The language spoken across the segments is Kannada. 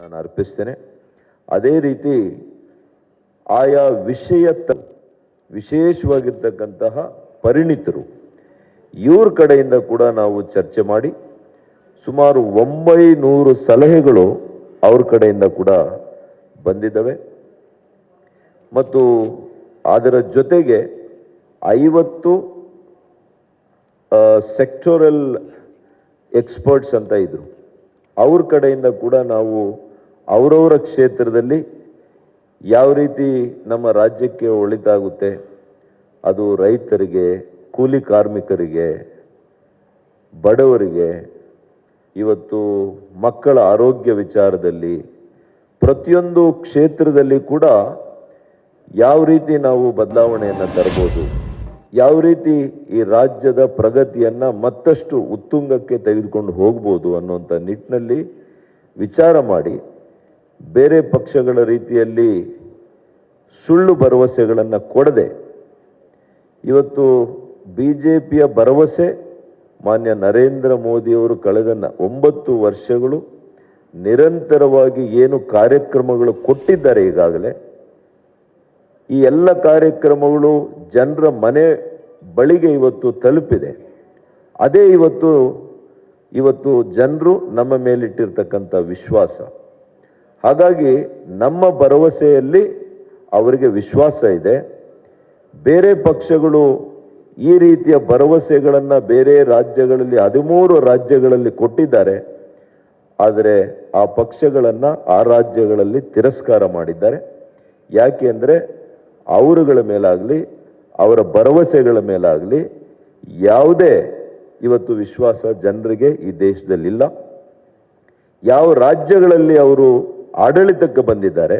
ನಾನು ಅರ್ಪಿಸ್ತೇನೆ. ಅದೇ ರೀತಿ ಆಯಾ ವಿಶೇಷವಾಗಿರ್ತಕ್ಕಂತಹ ಪರಿಣಿತರು ಇವ್ರ ಕಡೆಯಿಂದ ಕೂಡ ನಾವು ಚರ್ಚೆ ಮಾಡಿ ಸುಮಾರು 900 ಸಲಹೆಗಳು ಅವ್ರ ಕಡೆಯಿಂದ ಕೂಡ ಬಂದಿದ್ದಾವೆ. ಮತ್ತು ಅದರ ಜೊತೆಗೆ 50 ಸೆಕ್ಟೋರಲ್ ಎಕ್ಸ್ಪರ್ಟ್ಸ್ ಅಂತ ಇದ್ರು. ಅವ್ರ ಕಡೆಯಿಂದ ಕೂಡ ನಾವು ಅವರವರ ಕ್ಷೇತ್ರದಲ್ಲಿ ಯಾವ ರೀತಿ ನಮ್ಮ ರಾಜ್ಯಕ್ಕೆ ಒಳಿತಾಗುತ್ತೆ, ಅದು ರೈತರಿಗೆ, ಕೂಲಿ ಕಾರ್ಮಿಕರಿಗೆ, ಬಡವರಿಗೆ, ಇವತ್ತು ಮಕ್ಕಳ ಆರೋಗ್ಯ ವಿಚಾರದಲ್ಲಿ, ಪ್ರತಿಯೊಂದು ಕ್ಷೇತ್ರದಲ್ಲಿ ಕೂಡ ಯಾವ ರೀತಿ ನಾವು ಬದಲಾವಣೆಯನ್ನು ತರಬಹುದು, ಯಾವ ರೀತಿ ಈ ರಾಜ್ಯದ ಪ್ರಗತಿಯನ್ನು ಮತ್ತಷ್ಟು ಉತ್ತುಂಗಕ್ಕೆ ತೆಗೆದುಕೊಂಡು ಹೋಗ್ಬೋದು ಅನ್ನುವಂಥ ನಿಟ್ಟಿನಲ್ಲಿ ವಿಚಾರ ಮಾಡಿ, ಬೇರೆ ಪಕ್ಷಗಳ ರೀತಿಯಲ್ಲಿ ಸುಳ್ಳು ಭರವಸೆಗಳನ್ನು ಕೊಡದೆ ಇವತ್ತು BJPಯ ಭರವಸೆ ಮಾನ್ಯ ನರೇಂದ್ರ ಮೋದಿಯವರು ಕಳೆದ 9 ವರ್ಷಗಳು ನಿರಂತರವಾಗಿ ಏನು ಕಾರ್ಯಕ್ರಮಗಳು ಕೊಟ್ಟಿದ್ದಾರೆ, ಈಗಾಗಲೇ ಈ ಎಲ್ಲ ಕಾರ್ಯಕ್ರಮಗಳು ಜನರ ಮನೆ ಬಳಿಗೆ ಇವತ್ತು ತಲುಪಿದೆ. ಅದೇ ಇವತ್ತು ಜನರು ನಮ್ಮ ಮೇಲಿಟ್ಟಿರ್ತಕ್ಕಂಥ ವಿಶ್ವಾಸ. ಹಾಗಾಗಿ ನಮ್ಮ ಭರವಸೆಯಲ್ಲಿ ಅವರಿಗೆ ವಿಶ್ವಾಸ ಇದೆ. ಬೇರೆ ಪಕ್ಷಗಳು ಈ ರೀತಿಯ ಭರವಸೆಗಳನ್ನು ಬೇರೆ ರಾಜ್ಯಗಳಲ್ಲಿ 13 ರಾಜ್ಯಗಳಲ್ಲಿ ಕೊಟ್ಟಿದ್ದಾರೆ. ಆದರೆ ಆ ಪಕ್ಷಗಳನ್ನು ಆ ರಾಜ್ಯಗಳಲ್ಲಿ ತಿರಸ್ಕಾರ ಮಾಡಿದ್ದಾರೆ. ಯಾಕೆ ಅಂದರೆ ಅವರುಗಳ ಮೇಲಾಗಲಿ ಅವರ ಭರವಸೆಗಳ ಮೇಲಾಗಲಿ ಯಾವುದೇ ಇವತ್ತು ವಿಶ್ವಾಸ ಜನರಿಗೆ ಈ ದೇಶದಲ್ಲಿಲ್ಲ. ಯಾವ ರಾಜ್ಯಗಳಲ್ಲಿ ಅವರು ಆಡಳಿತಕ್ಕೆ ಬಂದಿದ್ದಾರೆ,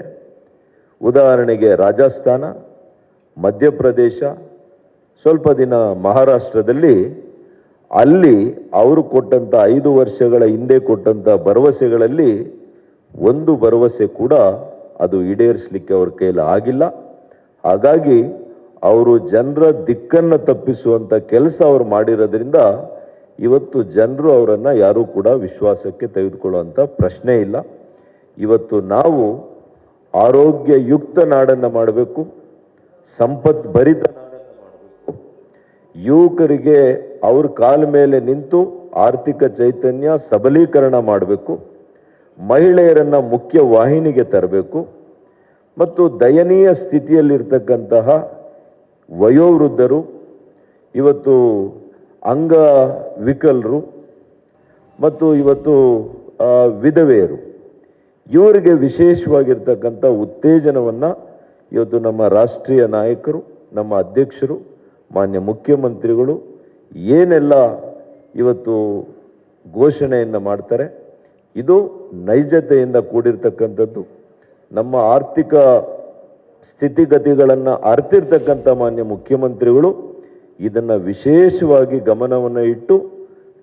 ಉದಾಹರಣೆಗೆ ರಾಜಸ್ಥಾನ, ಮಧ್ಯಪ್ರದೇಶ, ಸ್ವಲ್ಪ ದಿನ ಮಹಾರಾಷ್ಟ್ರದಲ್ಲಿ, ಅಲ್ಲಿ ಅವರು ಕೊಟ್ಟಂಥ 5 ವರ್ಷಗಳ ಹಿಂದೆ ಕೊಟ್ಟಂಥ ಭರವಸೆಗಳಲ್ಲಿ ಒಂದು ಭರವಸೆ ಕೂಡ ಅದು ಈಡೇರಿಸಲಿಕ್ಕೆ ಅವ್ರ ಕೈಲಿ ಆಗಿಲ್ಲ. ಹಾಗಾಗಿ ಅವರು ಜನರ ದಿಕ್ಕನ್ನು ತಪ್ಪಿಸುವಂಥ ಕೆಲಸ ಅವರು ಮಾಡಿರೋದ್ರಿಂದ ಇವತ್ತು ಜನರು ಅವರನ್ನು ಯಾರೂ ಕೂಡ ವಿಶ್ವಾಸಕ್ಕೆ ತೆಗೆದುಕೊಳ್ಳುವಂಥ ಪ್ರಶ್ನೆ ಇಲ್ಲ. ಇವತ್ತು ನಾವು ಆರೋಗ್ಯಯುಕ್ತ ನಾಡನ್ನು ಮಾಡಬೇಕು, ಸಂಪತ್ ಭರಿತ ನಾಡನ್ನು ಮಾಡಬೇಕು, ಯುವಕರಿಗೆ ಅವ್ರ ಕಾಲ ಮೇಲೆ ನಿಂತು ಆರ್ಥಿಕ ಚೈತನ್ಯ ಸಬಲೀಕರಣ ಮಾಡಬೇಕು, ಮಹಿಳೆಯರನ್ನು ಮುಖ್ಯ ವಾಹಿನಿಗೆ ತರಬೇಕು, ಮತ್ತು ದಯನೀಯ ಸ್ಥಿತಿಯಲ್ಲಿರ್ತಕ್ಕಂತಹ ವಯೋವೃದ್ಧರು, ಇವತ್ತು ಅಂಗವಿಕಲರು ಮತ್ತು ಇವತ್ತು ವಿಧವೆಯರು, ಇವರಿಗೆ ವಿಶೇಷವಾಗಿರ್ತಕ್ಕಂಥ ಉತ್ತೇಜನವನ್ನು ಇವತ್ತು ನಮ್ಮ ರಾಷ್ಟ್ರೀಯ ನಾಯಕರು, ನಮ್ಮ ಅಧ್ಯಕ್ಷರು, ಮಾನ್ಯ ಮುಖ್ಯಮಂತ್ರಿಗಳು ಏನೆಲ್ಲ ಇವತ್ತು ಘೋಷಣೆಯನ್ನು ಮಾಡ್ತಾರೆ, ಇದು ನೈಜತೆಯಿಂದ ಕೂಡಿರ್ತಕ್ಕಂಥದ್ದು. ನಮ್ಮ ಆರ್ಥಿಕ ಸ್ಥಿತಿಗತಿಗಳನ್ನು ಅರ್ತಿರ್ತಕ್ಕಂಥ ಮಾನ್ಯ ಮುಖ್ಯಮಂತ್ರಿಗಳು ಇದನ್ನು ವಿಶೇಷವಾಗಿ ಗಮನವನ್ನು ಇಟ್ಟು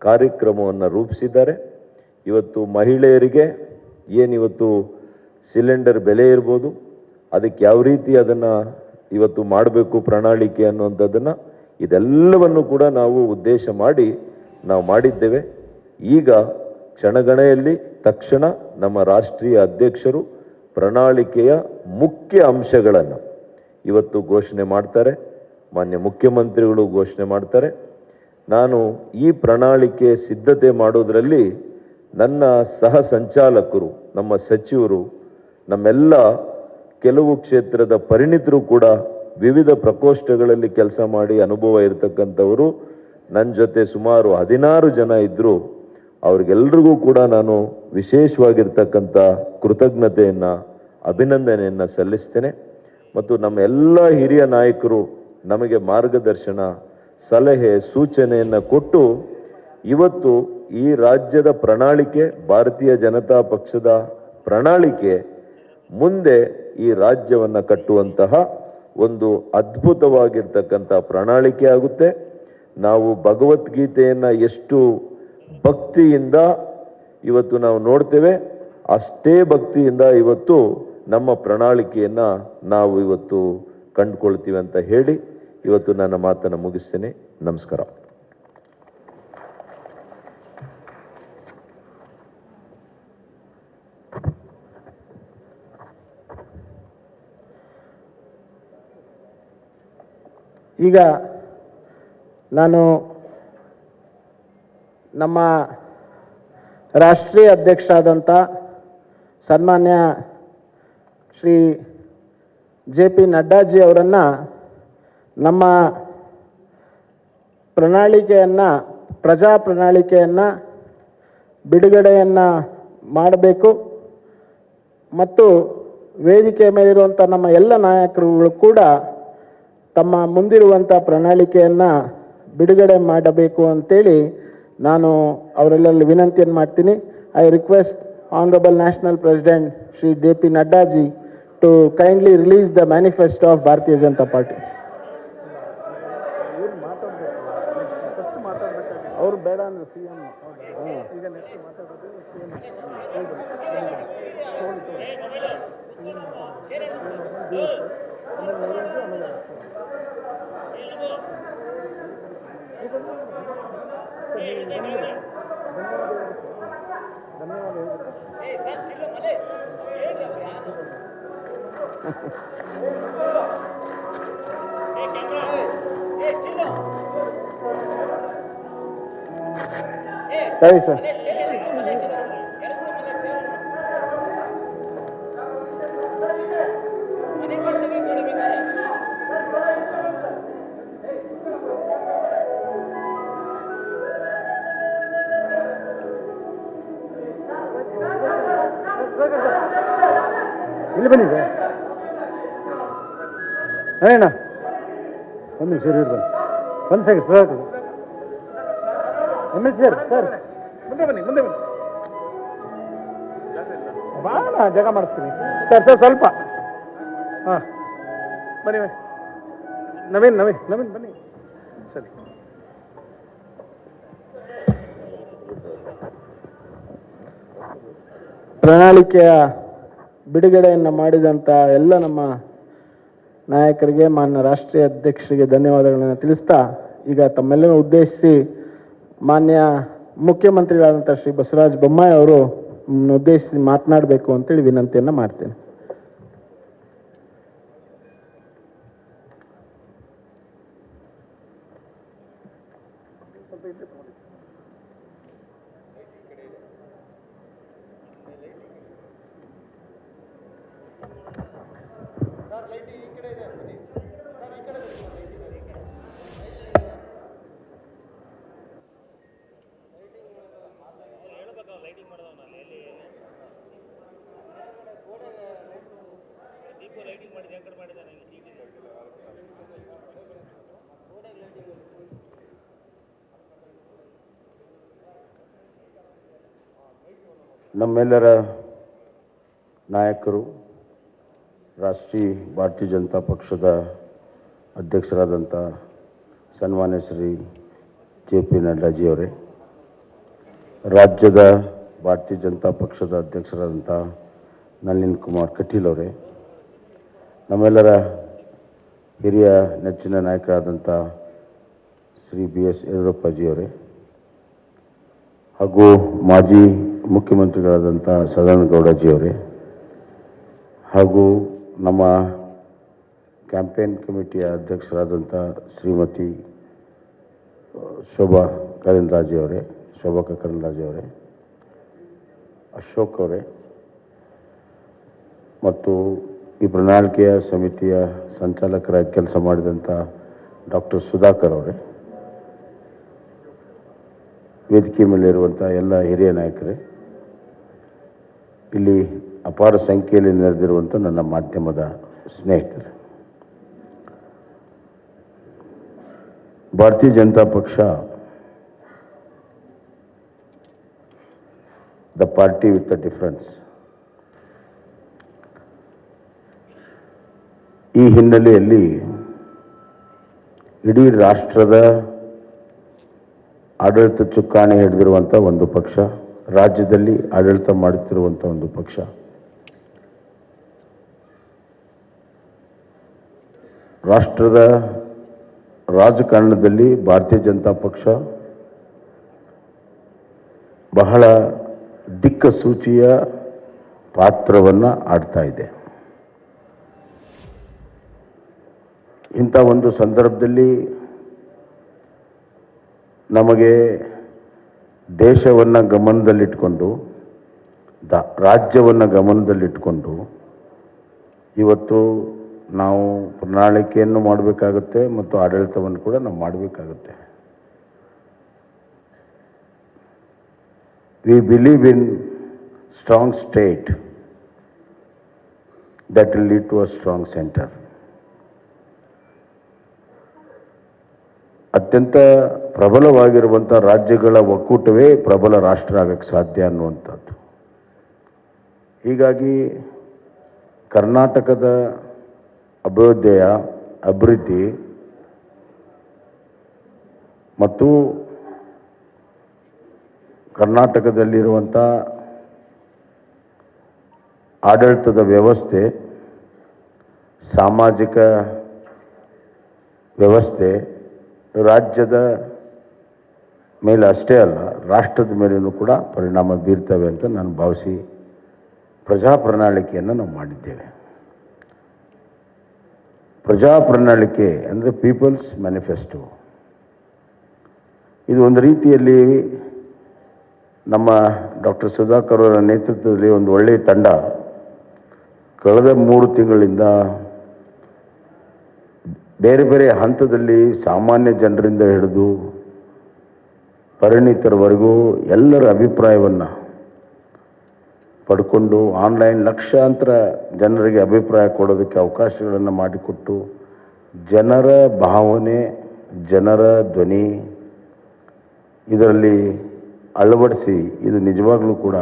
ಕಾರ್ಯಕ್ರಮವನ್ನು ರೂಪಿಸಿದ್ದಾರೆ. ಇವತ್ತು ಮಹಿಳೆಯರಿಗೆ ಏನಿವತ್ತು ಸಿಲಿಂಡರ್ ಬೆಲೆ ಇರ್ಬೋದು, ಅದಕ್ಕೆ ಯಾವ ರೀತಿ ಅದನ್ನು ಇವತ್ತು ಮಾಡಬೇಕು ಪ್ರಣಾಳಿಕೆ ಅನ್ನುವಂಥದ್ದನ್ನು, ಇದೆಲ್ಲವನ್ನು ಕೂಡ ನಾವು ಉದ್ದೇಶ ಮಾಡಿ ನಾವು ಮಾಡಿದ್ದೇವೆ. ಈಗ ಕ್ಷಣಗಣೆಯಲ್ಲಿ ತಕ್ಷಣ ನಮ್ಮ ರಾಷ್ಟ್ರೀಯ ಅಧ್ಯಕ್ಷರು ಪ್ರಣಾಳಿಕೆಯ ಮುಖ್ಯ ಅಂಶಗಳನ್ನು ಇವತ್ತು ಘೋಷಣೆ ಮಾಡ್ತಾರೆ, ಮಾನ್ಯ ಮುಖ್ಯಮಂತ್ರಿಗಳು ಘೋಷಣೆ ಮಾಡ್ತಾರೆ. ನಾನು ಈ ಪ್ರಣಾಳಿಕೆ ಸಿದ್ಧತೆ ಮಾಡೋದರಲ್ಲಿ ನನ್ನ ಸಹ ಸಂಚಾಲಕರು, ನಮ್ಮ ಸಚಿವರು, ನಮ್ಮೆಲ್ಲ ಕೆಲವು ಕ್ಷೇತ್ರದ ಪರಿಣಿತರು ಕೂಡ ವಿವಿಧ ಪ್ರಕೋಷ್ಠಗಳಲ್ಲಿ ಕೆಲಸ ಮಾಡಿ ಅನುಭವ ಇರತಕ್ಕಂಥವರು ನನ್ನ ಜೊತೆ ಸುಮಾರು 16 ಜನ ಇದ್ದರು. ಅವ್ರಿಗೆಲ್ರಿಗೂ ಕೂಡ ನಾನು ವಿಶೇಷವಾಗಿರ್ತಕ್ಕಂಥ ಕೃತಜ್ಞತೆಯನ್ನು, ಅಭಿನಂದನೆಯನ್ನು ಸಲ್ಲಿಸ್ತೇನೆ. ಮತ್ತು ನಮ್ಮ ಎಲ್ಲ ಹಿರಿಯ ನಾಯಕರು ನಮಗೆ ಮಾರ್ಗದರ್ಶನ, ಸಲಹೆ, ಸೂಚನೆಯನ್ನು ಕೊಟ್ಟು ಇವತ್ತು ಈ ರಾಜ್ಯದ ಪ್ರಣಾಳಿಕೆ, ಭಾರತೀಯ ಜನತಾ ಪಕ್ಷದ ಪ್ರಣಾಳಿಕೆ ಮುಂದೆ ಈ ರಾಜ್ಯವನ್ನು ಕಟ್ಟುವಂತಹ ಒಂದು ಅದ್ಭುತವಾಗಿರ್ತಕ್ಕಂಥ ಪ್ರಣಾಳಿಕೆ ಆಗುತ್ತೆ. ನಾವು ಭಗವದ್ಗೀತೆಯನ್ನು ಎಷ್ಟು ಭಕ್ತಿಯಿಂದ ಇವತ್ತು ನಾವು ನೋಡ್ತೇವೆ, ಅಷ್ಟೇ ಭಕ್ತಿಯಿಂದ ಇವತ್ತು ನಮ್ಮ ಪ್ರಣಾಳಿಕೆಯನ್ನು ನಾವು ಇವತ್ತು ಕಂಡುಕೊಳ್ತೀವಿ ಅಂತ ಹೇಳಿ ಇವತ್ತು ನನ್ನ ಮಾತನ್ನು ಮುಗಿಸ್ತೇನೆ. ನಮಸ್ಕಾರ. ಈಗ ನಾನು ನಮ್ಮ ರಾಷ್ಟ್ರೀಯ ಅಧ್ಯಕ್ಷರಾದಂಥ ಸನ್ಮಾನ್ಯ ಶ್ರೀ JP ನಡ್ಡಾಜಿ ಅವರನ್ನು ನಮ್ಮ ಪ್ರಜಾ ಪ್ರಣಾಳಿಕೆಯನ್ನು ಬಿಡುಗಡೆಯನ್ನು ಮಾಡಬೇಕು ಮತ್ತು ವೇದಿಕೆಯ ಮೇಲಿರುವಂಥ ನಮ್ಮ ಎಲ್ಲ ನಾಯಕರುಗಳು ಕೂಡ ತಮ್ಮ ಮುಂದಿರುವಂಥ ಪ್ರಣಾಳಿಕೆಯನ್ನು ಬಿಡುಗಡೆ ಮಾಡಬೇಕು ಅಂತೇಳಿ ನಾನು ಅವರೆಲ್ಲರಲ್ಲಿ ವಿನಂತಿಯನ್ನು ಮಾಡ್ತೀನಿ. I request honourable national president Shri JP Naddaji to kindly release the manifesto of Bharatiya Janata party. ಅವರು ಬೇಡ ಅಂದ್ರೆ CM ಈಗ ನೆಕ್ಸ್ಟ್ ಮಾತಾಡೋದು ಸರಿ ಸರ್. ಇಲ್ಲಿ ಬನ್ನಿ ಸರ್. ಅಣ್ಣ ಒಂದು ನಿಮಿಷ ಇರ್ರಿ, ಒಂದು ಸೆಕೆಂಡ್ ಸರ್. ಸರ್ ಮುಂದೆ ಬನ್ನಿ ಭಾಳ ಜಾಗ ಮಾಡಿಸ್ತೀನಿ ಸರ್. ಸ್ವಲ್ಪ ಹಾಂ ಬನ್ನಿ ನವೀನ್ ಬನ್ನಿ ಸರಿ. ಪ್ರಣಾಳಿಕೆಯ ಬಿಡುಗಡೆಯನ್ನು ಮಾಡಿದಂಥ ಎಲ್ಲ ನಮ್ಮ ನಾಯಕರಿಗೆ, ಮಾನ್ಯ ರಾಷ್ಟ್ರೀಯ ಅಧ್ಯಕ್ಷರಿಗೆ ಧನ್ಯವಾದಗಳನ್ನು ತಿಳಿಸ್ತಾ, ಈಗ ತಮ್ಮೆಲ್ಲರನ್ನು ಉದ್ದೇಶಿಸಿ ಮಾನ್ಯ ಮುಖ್ಯಮಂತ್ರಿಗಳಾದಂಥ ಶ್ರೀ ಬಸವರಾಜ ಬೊಮ್ಮಾಯಿ ಅವರು ಉದ್ದೇಶಿಸಿ ಮಾತನಾಡಬೇಕು ಅಂತೇಳಿ ವಿನಂತಿಯನ್ನು ಮಾಡ್ತೇನೆ. ನಮ್ಮೆಲ್ಲರ ನಾಯಕರು, ರಾಷ್ಟ್ರೀಯ ಭಾರತೀಯ ಜನತಾ ಪಕ್ಷದ ಅಧ್ಯಕ್ಷರಾದಂಥ ಸನ್ಮಾನ್ಯ ಶ್ರೀ JP ನಡ್ಡಾಜಿಯವರೇ, ರಾಜ್ಯದ ಭಾರತೀಯ ಜನತಾ ಪಕ್ಷದ ಅಧ್ಯಕ್ಷರಾದಂಥ ನಳಿನ್ ಕುಮಾರ್ ಕಟೀಲ್ ಅವರೇ, ನಮ್ಮೆಲ್ಲರ ಹಿರಿಯ ನೆಚ್ಚಿನ ನಾಯಕರಾದಂಥ ಶ್ರೀ BS ಯಡಿಯೂರಪ್ಪಜಿಯವರೇ, ಹಾಗೂ ಮಾಜಿ ಮುಖ್ಯಮಂತ್ರಿಗಳಾದಂಥ ಸದಾನಂದಗೌಡಜಿಯವರೇ, ಹಾಗೂ ನಮ್ಮ ಕ್ಯಾಂಪೇನ್ ಕಮಿಟಿಯ ಅಧ್ಯಕ್ಷರಾದಂಥ ಶ್ರೀಮತಿ ಶೋಭಾ ಕರಂದ್ಲಾಜೆಯವರೇ, ಅಶೋಕ್ ಅವರೇ, ಮತ್ತು ಈ ಪ್ರಣಾಳಿಕೆಯ ಸಮಿತಿಯ ಸಂಚಾಲಕರಾಗಿ ಕೆಲಸ ಮಾಡಿದಂಥ ಡಾಕ್ಟರ್ ಸುಧಾಕರ್ ಅವರೇ, ವೇದಿಕೆ ಮೇಲಿರುವಂಥ ಎಲ್ಲ ಹಿರಿಯ ನಾಯಕರೇ, ಇಲ್ಲಿ ಅಪಾರ ಸಂಖ್ಯೆಯಲ್ಲಿ ನೆರೆದಿರುವಂಥ ನನ್ನ ಮಾಧ್ಯಮದ ಸ್ನೇಹಿತರು, ಭಾರತೀಯ ಜನತಾ ಪಕ್ಷ the party with the difference. ಈ ಹಿನ್ನೆಲೆಯಲ್ಲಿ ಇಡೀ ರಾಷ್ಟ್ರದ ಆಡಳಿತ ಚುಕ್ಕಾಣಿ ಹಿಡಿದಿರುವಂಥ ಒಂದು ಪಕ್ಷ, ರಾಜ್ಯದಲ್ಲಿ ಆಡಳಿತ ಮಾಡುತ್ತಿರುವಂಥ ಒಂದು ಪಕ್ಷ, ರಾಷ್ಟ್ರದ ರಾಜಕಾರಣದಲ್ಲಿ ಭಾರತೀಯ ಜನತಾ ಪಕ್ಷ ಬಹಳ ದಿಕ್ಕಸೂಚಿಯ ಪಾತ್ರವನ್ನು ಆಡ್ತಾ ಇದೆ. ಇಂಥ ಒಂದು ಸಂದರ್ಭದಲ್ಲಿ ನಮಗೆ ದೇಶವನ್ನು ಗಮನದಲ್ಲಿಟ್ಕೊಂಡು ರಾಜ್ಯವನ್ನು ಗಮನದಲ್ಲಿಟ್ಕೊಂಡು ಇವತ್ತು ನಾವು ಪ್ರಣಾಳಿಕೆಯನ್ನು ಮಾಡಬೇಕಾಗುತ್ತೆ ಮತ್ತು ಆಡಳಿತವನ್ನು ಕೂಡ ನಾವು ಮಾಡಬೇಕಾಗುತ್ತೆ. We believe in strong state that will lead to a strong center. ಅತ್ಯಂತ ಪ್ರಬಲವಾಗಿರುವಂಥ ರಾಜ್ಯಗಳ ಒಕ್ಕೂಟವೇ ಪ್ರಬಲ ರಾಷ್ಟ್ರ ಆಗಕ್ಕೆ ಸಾಧ್ಯ ಅನ್ನುವಂಥದ್ದು. ಹೀಗಾಗಿ ಕರ್ನಾಟಕದ ಅಭಿವೃದ್ಧಿ ಮತ್ತು ಕರ್ನಾಟಕದಲ್ಲಿರುವಂಥ ಆಡಳಿತದ ವ್ಯವಸ್ಥೆ, ಸಾಮಾಜಿಕ ವ್ಯವಸ್ಥೆ ರಾಜ್ಯದ ಮೇಲೆ ಅಷ್ಟೇ ಅಲ್ಲ, ರಾಷ್ಟ್ರದ ಮೇಲೂ ಕೂಡ ಪರಿಣಾಮ ಬೀರ್ತವೆ ಅಂತ ನಾನು ಭಾವಿಸಿ ಪ್ರಜಾ ಪ್ರಣಾಳಿಕೆಯನ್ನು ನಾವು ಮಾಡಿದ್ದೇವೆ. ಪ್ರಜಾ ಪ್ರಣಾಳಿಕೆ ಅಂದರೆ ಪೀಪಲ್ಸ್ ಮ್ಯಾನಿಫೆಸ್ಟೋ. ಇದು ಒಂದು ರೀತಿಯಲ್ಲಿ ನಮ್ಮ ಡಾಕ್ಟರ್ ಸುಧಾಕರ್ ಅವರ ನೇತೃತ್ವದಲ್ಲಿ ಒಂದು ಒಳ್ಳೆಯ ತಂಡ ಕಳೆದ 3 ತಿಂಗಳಿಂದ ಬೇರೆ ಬೇರೆ ಹಂತದಲ್ಲಿ ಸಾಮಾನ್ಯ ಜನರಿಂದ ಹಿಡಿದು ಪರಿಣಿತರವರೆಗೂ ಎಲ್ಲರ ಅಭಿಪ್ರಾಯವನ್ನು ಪಡ್ಕೊಂಡು ಆನ್ಲೈನ್ ಲಕ್ಷಾಂತರ ಜನರಿಗೆ ಅಭಿಪ್ರಾಯ ಕೊಡೋದಕ್ಕೆ ಅವಕಾಶಗಳನ್ನು ಮಾಡಿಕೊಟ್ಟು ಜನರ ಭಾವನೆ, ಜನರ ಧ್ವನಿ ಇದರಲ್ಲಿ ಅಳವಡಿಸಿ ಇದು ನಿಜವಾಗ್ಲೂ ಕೂಡ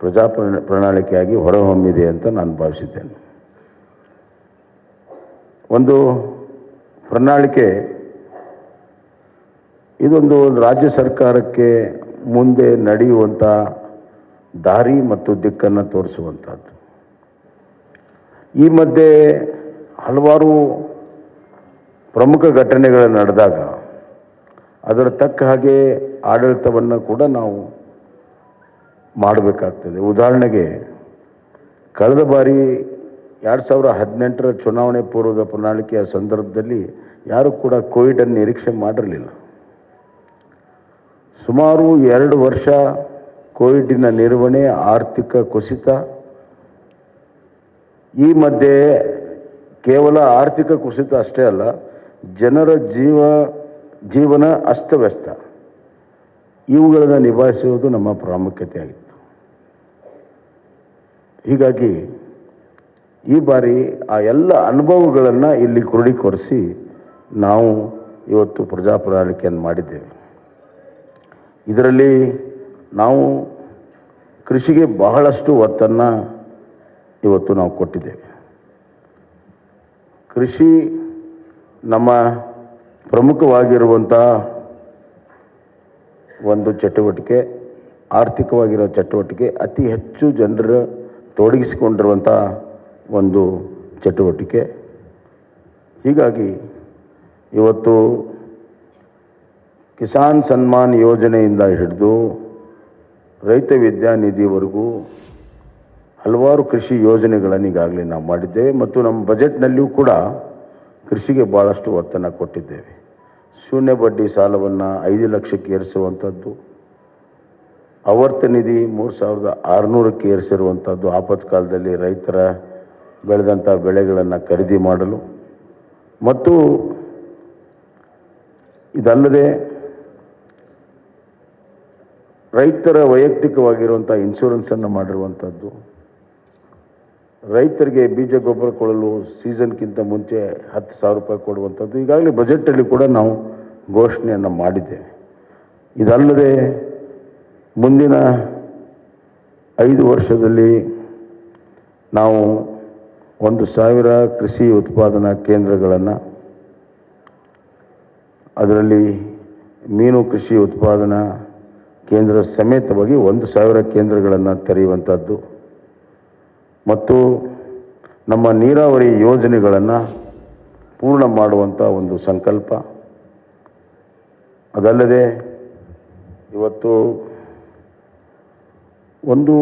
ಪ್ರಜಾ ಪ್ರಣಾಳಿಕೆಯಾಗಿ ಹೊರಹೊಮ್ಮಿದೆ ಅಂತ ನಾನು ಭಾವಿಸಿದ್ದೇನೆ. ಒಂದು ಪ್ರಣಾಳಿಕೆ ಇದೊಂದು ರಾಜ್ಯ ಸರ್ಕಾರಕ್ಕೆ ಮುಂದೆ ನಡೆಯುವಂಥ ದಾರಿ ಮತ್ತು ದಿಕ್ಕನ್ನು ತೋರಿಸುವಂಥದ್ದು. ಈ ಮಧ್ಯೆ ಹಲವಾರು ಪ್ರಮುಖ ಘಟನೆಗಳು ನಡೆದಾಗ ಅದರ ತಕ್ಕ ಹಾಗೆ ಆಡಳಿತವನ್ನು ಕೂಡ ನಾವು ಮಾಡಬೇಕಾಗ್ತದೆ. ಉದಾಹರಣೆಗೆ ಕಳೆದ ಬಾರಿ 2018ರ ಚುನಾವಣೆ ಪೂರ್ವದ ಪ್ರಣಾಳಿಕೆಯ ಸಂದರ್ಭದಲ್ಲಿ ಯಾರೂ ಕೂಡ ಕೋವಿಡನ್ನು ನಿರೀಕ್ಷೆ ಮಾಡಿರಲಿಲ್ಲ. ಸುಮಾರು 2 ವರ್ಷ ಕೋವಿಡಿನ ನಿರ್ವಹಣೆ, ಆರ್ಥಿಕ ಕುಸಿತ, ಈ ಮಧ್ಯೆ ಕೇವಲ ಆರ್ಥಿಕ ಕುಸಿತ ಅಷ್ಟೇ ಅಲ್ಲ, ಜನರ ಜೀವನ ಅಸ್ತವ್ಯಸ್ತ, ಇವುಗಳನ್ನು ನಿಭಾಯಿಸುವುದು ನಮ್ಮ ಪ್ರಾಮುಖ್ಯತೆ ಆಗಿತ್ತು. ಹೀಗಾಗಿ ಈ ಬಾರಿ ಆ ಎಲ್ಲ ಅನುಭವಗಳನ್ನು ಇಲ್ಲಿ ಕ್ರೋಢೀಕರಿಸಿ ನಾವು ಇವತ್ತು ಪ್ರಜಾ ಪ್ರಣಾಳಿಕೆಯನ್ನು ಮಾಡಿದ್ದೇವೆ. ಇದರಲ್ಲಿ ನಾವು ಕೃಷಿಗೆ ಬಹಳಷ್ಟು ಒತ್ತನ್ನು ಇವತ್ತು ನಾವು ಕೊಟ್ಟಿದ್ದೇವೆ. ಕೃಷಿ ನಮ್ಮ ಪ್ರಮುಖವಾಗಿರುವಂಥ ಒಂದು ಚಟುವಟಿಕೆ, ಆರ್ಥಿಕವಾಗಿರೋ ಚಟುವಟಿಕೆ, ಅತಿ ಹೆಚ್ಚು ಜನರು ತೊಡಗಿಸಿಕೊಂಡಿರುವಂಥ ಒಂದು ಚಟುವಟಿಕೆ. ಹೀಗಾಗಿ ಇವತ್ತು ಕಿಸಾನ್ ಸನ್ಮಾನ್ ಯೋಜನೆಯಿಂದ ಹಿಡಿದು ರೈತ ವಿದ್ಯಾನಿಧಿವರೆಗೂ ಹಲವಾರು ಕೃಷಿ ಯೋಜನೆಗಳನ್ನು ಈಗಾಗಲೇ ನಾವು ಮಾಡಿದ್ದೇವೆ ಮತ್ತು ನಮ್ಮ ಬಜೆಟ್ನಲ್ಲಿಯೂ ಕೂಡ ಕೃಷಿಗೆ ಭಾಳಷ್ಟು ಒತ್ತನ್ನು ಕೊಟ್ಟಿದ್ದೇವೆ. ಶೂನ್ಯ ಬಡ್ಡಿ ಸಾಲವನ್ನು 5 ಲಕ್ಷಕ್ಕೆ ಏರಿಸುವಂಥದ್ದು, ಆವರ್ತ ನಿಧಿ 3600ಕ್ಕೆ ಏರಿಸಿರುವಂಥದ್ದು, ಆಪತ್ಕಾಲದಲ್ಲಿ ರೈತರ ಬೆಳೆದಂಥ ಬೆಳೆಗಳನ್ನು ಖರೀದಿ ಮಾಡಲು, ಮತ್ತು ಇದಲ್ಲದೆ ರೈತರ ವೈಯಕ್ತಿಕವಾಗಿರುವಂಥ ಇನ್ಶೂರೆನ್ಸನ್ನು ಮಾಡಿರುವಂಥದ್ದು, ರೈತರಿಗೆ ಬೀಜ ಗೊಬ್ಬರ ಕೊಡಲು ಸೀಸನ್ಗಿಂತ ಮುಂಚೆ 10,000 ರೂಪಾಯಿ ಕೊಡುವಂಥದ್ದು ಈಗಾಗಲೇ ಬಜೆಟಲ್ಲಿ ಕೂಡ ನಾವು ಘೋಷಣೆಯನ್ನು ಮಾಡಿದ್ದೇವೆ. ಇದಲ್ಲದೆ ಮುಂದಿನ 5 ವರ್ಷದಲ್ಲಿ ನಾವು 1,000 ಕೃಷಿ ಉತ್ಪಾದನಾ ಕೇಂದ್ರಗಳನ್ನು, ಅದರಲ್ಲಿ ಮೀನು ಕೃಷಿ ಉತ್ಪಾದನಾ ಕೇಂದ್ರ ಸಮೇತವಾಗಿ 1,000 ಕೇಂದ್ರಗಳನ್ನು ತೆರೆಯುವಂಥದ್ದು ಮತ್ತು ನಮ್ಮ ನೀರಾವರಿ ಯೋಜನೆಗಳನ್ನು ಪೂರ್ಣ ಮಾಡುವಂಥ ಒಂದು ಸಂಕಲ್ಪ. ಅದಲ್ಲದೆ ಇವತ್ತು ಒಂದು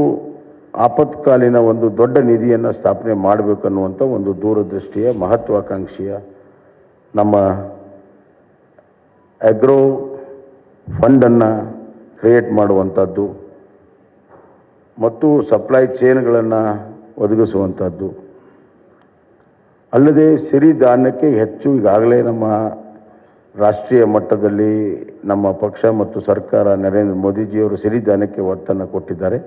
ಆಪತ್ಕಾಲೀನ ಒಂದು ದೊಡ್ಡ ನಿಧಿಯನ್ನು ಸ್ಥಾಪನೆ ಮಾಡಬೇಕನ್ನುವಂಥ ಒಂದು ದೂರದೃಷ್ಟಿಯ ಮಹತ್ವಾಕಾಂಕ್ಷೆಯ ನಮ್ಮ ಅಗ್ರೋ ಫಂಡನ್ನು ಕ್ರಿಯೇಟ್ ಮಾಡುವಂಥದ್ದು ಮತ್ತು ಸಪ್ಲೈ ಚೈನ್ಗಳನ್ನು ಒದಗಿಸುವಂಥದ್ದು, ಅಲ್ಲದೆ ಸಿರಿಧಾನ್ಯಕ್ಕೆ ಹೆಚ್ಚು ಈಗಾಗಲೇ ನಮ್ಮ ರಾಷ್ಟ್ರೀಯ ಮಟ್ಟದಲ್ಲಿ ನಮ್ಮ ಪಕ್ಷ ಮತ್ತು ಸರ್ಕಾರ ನರೇಂದ್ರ ಮೋದಿಜಿಯವರು ಸಿರಿಧಾನ್ಯಕ್ಕೆ ಒತ್ತನ್ನು ಕೊಟ್ಟಿದ್ದಾರೆ.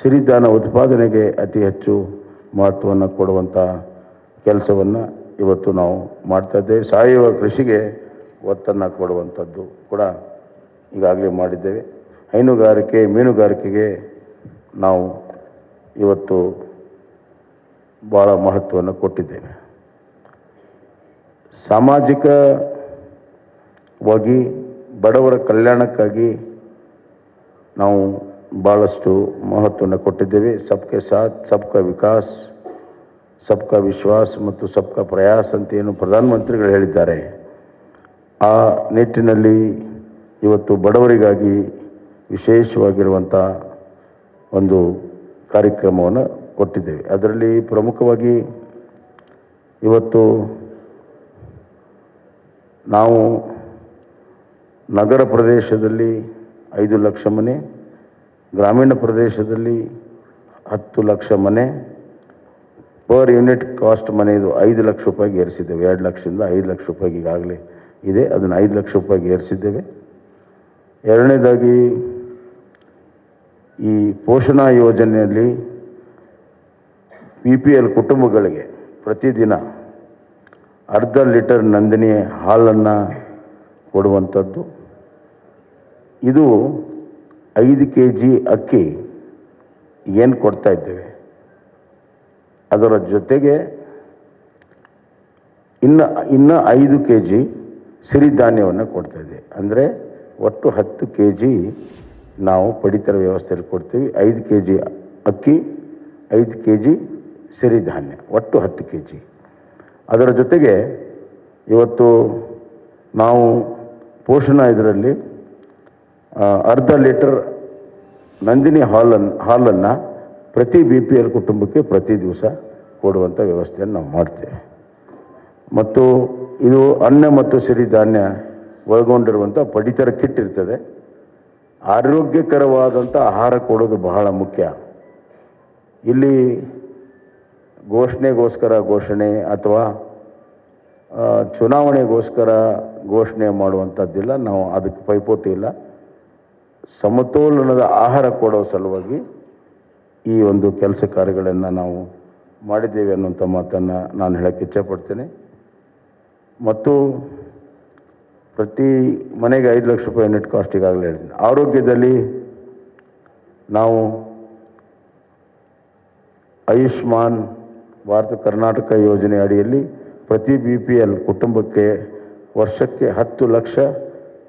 ಸಿರಿಧಾನ್ಯ ಉತ್ಪಾದನೆಗೆ ಅತಿ ಹೆಚ್ಚು ಮಹತ್ವವನ್ನು ಕೊಡುವಂಥ ಕೆಲಸವನ್ನು ಇವತ್ತು ನಾವು ಮಾಡ್ತಾಯಿದ್ದೇವೆ. ಸಾವಯವ ಕೃಷಿಗೆ ಒತ್ತನ್ನು ಕೊಡುವಂಥದ್ದು ಕೂಡ ಈಗಾಗಲೇ ಮಾಡಿದ್ದೇವೆ. ಹೈನುಗಾರಿಕೆ, ಮೀನುಗಾರಿಕೆಗೆ ನಾವು ಇವತ್ತು ಭಾಳ ಮಹತ್ವವನ್ನು ಕೊಟ್ಟಿದ್ದೇವೆ. ಸಾಮಾಜಿಕವಾಗಿ ಬಡವರ ಕಲ್ಯಾಣಕ್ಕಾಗಿ ನಾವು ಭಾಳಷ್ಟು ಮಹತ್ವವನ್ನು ಕೊಟ್ಟಿದ್ದೇವೆ. ಸಬ್ಕೆ ಸಾಥ್ ಸಬ್ಕಾ ವಿಕಾಸ್, ಸಬ್ಕಾ ವಿಶ್ವಾಸ್ ಮತ್ತು ಸಬ್ಕಾ ಪ್ರಯಾಸ್ ಅಂತ ಏನು ಪ್ರಧಾನಮಂತ್ರಿಗಳು ಹೇಳಿದ್ದಾರೆ, ಆ ನಿಟ್ಟಿನಲ್ಲಿ ಇವತ್ತು ಬಡವರಿಗಾಗಿ ವಿಶೇಷವಾಗಿರುವಂಥ ಒಂದು ಕಾರ್ಯಕ್ರಮವನ್ನು ಕೊಟ್ಟಿದ್ದೇವೆ. ಅದರಲ್ಲಿ ಪ್ರಮುಖವಾಗಿ ಇವತ್ತು ನಾವು ನಗರ ಪ್ರದೇಶದಲ್ಲಿ 5 ಲಕ್ಷ ಮನೆ, ಗ್ರಾಮೀಣ ಪ್ರದೇಶದಲ್ಲಿ 10 ಲಕ್ಷ ಮನೆ, ಪರ್ ಯೂನಿಟ್ ಕಾಸ್ಟ್ ಮನೆಯದು 5 ಲಕ್ಷ ರೂಪಾಯಿಗೆ ಏರಿಸಿದ್ದೇವೆ. 2 ಲಕ್ಷದಿಂದ 5 ಲಕ್ಷ ರೂಪಾಯಿಗೆ ಈಗಾಗಲೇ ಇದೆ, ಅದನ್ನು 5 ಲಕ್ಷ ರೂಪಾಯಿಗೆ ಏರಿಸಿದ್ದೇವೆ. ಎರಡನೇದಾಗಿ ಈ ಪೋಷಣಾ ಯೋಜನೆಯಲ್ಲಿ BPL ಕುಟುಂಬಗಳಿಗೆ ಪ್ರತಿದಿನ ಅರ್ಧ ಲೀಟರ್ ನಂದಿನಿ ಹಾಲನ್ನು ಕೊಡುವಂಥದ್ದು. ಇದು 5 kg ಅಕ್ಕಿ ಏನು ಕೊಡ್ತಾ ಇದ್ದೇವೆ, ಅದರ ಜೊತೆಗೆ ಇನ್ನು 5 kg ಸಿರಿಧಾನ್ಯವನ್ನು ಕೊಡ್ತಾ ಇದ್ದೇವೆ. ಅಂದರೆ ಒಟ್ಟು 10 kg ನಾವು ಪಡಿತರ ವ್ಯವಸ್ಥೆಯಲ್ಲಿ ಕೊಡ್ತೀವಿ. 5 kg ಅಕ್ಕಿ, 5 kg ಸಿರಿಧಾನ್ಯ, ಒಟ್ಟು 10 kg. ಅದರ ಜೊತೆಗೆ ಇವತ್ತು ನಾವು ಪೋಷಣಾ ಇದರಲ್ಲಿ ಅರ್ಧ ಲೀಟರ್ ನಂದಿನಿ ಹಾಲನ್ನು ಪ್ರತಿ BPL ಕುಟುಂಬಕ್ಕೆ ಪ್ರತಿ ದಿವಸ ಕೊಡುವಂಥ ವ್ಯವಸ್ಥೆಯನ್ನು ನಾವು ಮಾಡ್ತೇವೆ. ಮತ್ತು ಇದು ಅನ್ನ ಮತ್ತು ಸಿರಿಧಾನ್ಯ ಒಳಗೊಂಡಿರುವಂಥ ಪಡಿತರ ಕಿಟ್ ಇರ್ತದೆ. ಆರೋಗ್ಯಕರವಾದಂಥ ಆಹಾರ ಕೊಡೋದು ಬಹಳ ಮುಖ್ಯ. ಇಲ್ಲಿ ಘೋಷಣೆಗೋಸ್ಕರ ಘೋಷಣೆ ಅಥವಾ ಚುನಾವಣೆಗೋಸ್ಕರ ಘೋಷಣೆ ಮಾಡುವಂಥದ್ದಿಲ್ಲ. ನಾವು ಅದಕ್ಕೆ ಪೈಪೋಟಿ ಇಲ್ಲ. ಸಮತೋಲನದ ಆಹಾರ ಕೊಡೋ ಸಲುವಾಗಿ ಈ ಒಂದು ಕೆಲಸ ಕಾರ್ಯಗಳನ್ನು ನಾವು ಮಾಡಿದ್ದೇವೆ ಅನ್ನುವಂಥ ಮಾತನ್ನು ನಾನು ಹೇಳಕ್ಕೆ ಇಚ್ಛೆಪಡ್ತೇನೆ. ಮತ್ತು ಪ್ರತಿ ಮನೆಗೆ 5 ಲಕ್ಷ ರೂಪಾಯಿ ಯೂನಿಟ್ ಕಾಸ್ಟ್ ಈಗಾಗಲೇ ಹೇಳಿದ್ದೀನಿ. ಆರೋಗ್ಯದಲ್ಲಿ ನಾವು ಆಯುಷ್ಮಾನ್ ಭಾರತ ಕರ್ನಾಟಕ ಯೋಜನೆ ಅಡಿಯಲ್ಲಿ ಪ್ರತಿ BPL ಕುಟುಂಬಕ್ಕೆ ವರ್ಷಕ್ಕೆ 10 ಲಕ್ಷ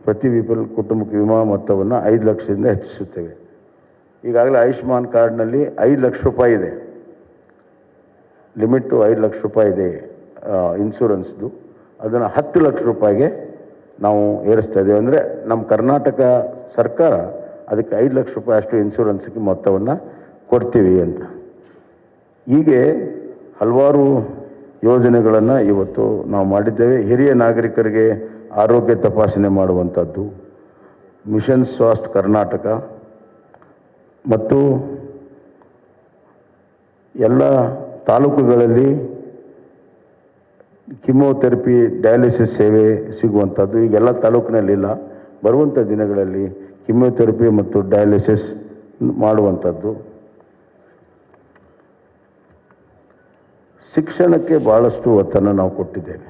ಪ್ರತಿ BPL ಕುಟುಂಬಕ್ಕೆ ವಿಮಾ ಮೊತ್ತವನ್ನು 5 ಲಕ್ಷದಿಂದ ಹೆಚ್ಚಿಸುತ್ತೇವೆ. ಈಗಾಗಲೇ ಆಯುಷ್ಮಾನ್ ಕಾರ್ಡ್ನಲ್ಲಿ 5 ಲಕ್ಷ ರೂಪಾಯಿ ಇದೆ, ಲಿಮಿಟು 5 ಲಕ್ಷ ರೂಪಾಯಿ ಇದೆ ಇನ್ಶೂರೆನ್ಸ್ದು. ಅದನ್ನು 10 ಲಕ್ಷ ರೂಪಾಯಿಗೆ ನಾವು ಏರಿಸ್ತಾ ಇದ್ದೇವೆ. ಅಂದರೆ ನಮ್ಮ ಕರ್ನಾಟಕ ಸರ್ಕಾರ ಅದಕ್ಕೆ 5 ಲಕ್ಷ ರೂಪಾಯಿ ಅಷ್ಟು ಇನ್ಶೂರೆನ್ಸ್ಗೆ ಮೊತ್ತವನ್ನು ಕೊಡ್ತೀವಿ ಅಂತ. ಹೀಗೆ ಹಲವಾರು ಯೋಜನೆಗಳನ್ನು ಇವತ್ತು ನಾವು ಮಾಡಿದ್ದೇವೆ. ಹಿರಿಯ ನಾಗರಿಕರಿಗೆ ಆರೋಗ್ಯ ತಪಾಸಣೆ ಮಾಡುವಂಥದ್ದು, ಮಿಷನ್ ಸ್ವಾಸ್ಥ್ಯ ಕರ್ನಾಟಕ ಮತ್ತು ಎಲ್ಲ ತಾಲೂಕುಗಳಲ್ಲಿ ಕಿಮೋಥೆರಪಿ ಡಯಾಲಿಸಿಸ್ ಸೇವೆ ಸಿಗುವಂಥದ್ದು ಈಗೆಲ್ಲ ತಾಲೂಕಿನಲ್ಲಿಲ್ಲ. ಬರುವಂಥ ದಿನಗಳಲ್ಲಿ ಕಿಮೋಥೆರಪಿ ಮತ್ತು ಡಯಾಲಿಸಿಸ್ ಮಾಡುವಂಥದ್ದು. ಶಿಕ್ಷಣಕ್ಕೆ ಭಾಳಷ್ಟು ಒತ್ತನ್ನು ನಾವು ಕೊಟ್ಟಿದ್ದೇವೆ.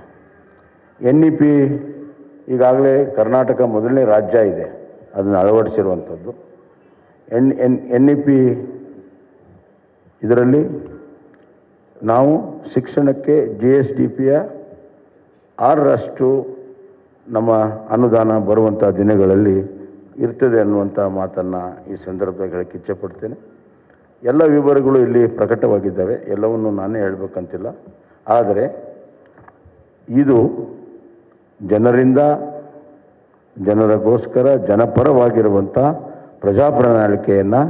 NEP ಈಗಾಗಲೇ ಕರ್ನಾಟಕ ಮೊದಲನೇ ರಾಜ್ಯ ಇದೆ ಅದನ್ನು ಅಳವಡಿಸಿರುವಂಥದ್ದು. NEP ಇದರಲ್ಲಿ ನಾವು ಶಿಕ್ಷಣಕ್ಕೆ GSDPಯ 6ರಷ್ಟು ನಮ್ಮ ಅನುದಾನ ಬರುವಂಥ ದಿನಗಳಲ್ಲಿ ಇರ್ತದೆ ಅನ್ನುವಂಥ ಮಾತನ್ನು ಈ ಸಂದರ್ಭದಲ್ಲಿ ಹೇಳಕ್ಕೆ ಇಚ್ಛೆಪಡ್ತೇನೆ. ಎಲ್ಲ ವಿವರಗಳು ಇಲ್ಲಿ ಪ್ರಕಟವಾಗಿದ್ದಾವೆ, ಎಲ್ಲವನ್ನು ನಾನೇ ಹೇಳಬೇಕಂತಿಲ್ಲ. ಆದರೆ ಇದು ಜನರಿಂದ ಜನರಿಗೋಸ್ಕರ ಜನಪರವಾಗಿರುವಂಥ ಪ್ರಜಾಪ್ರಣಾಳಿಕೆಯನ್ನು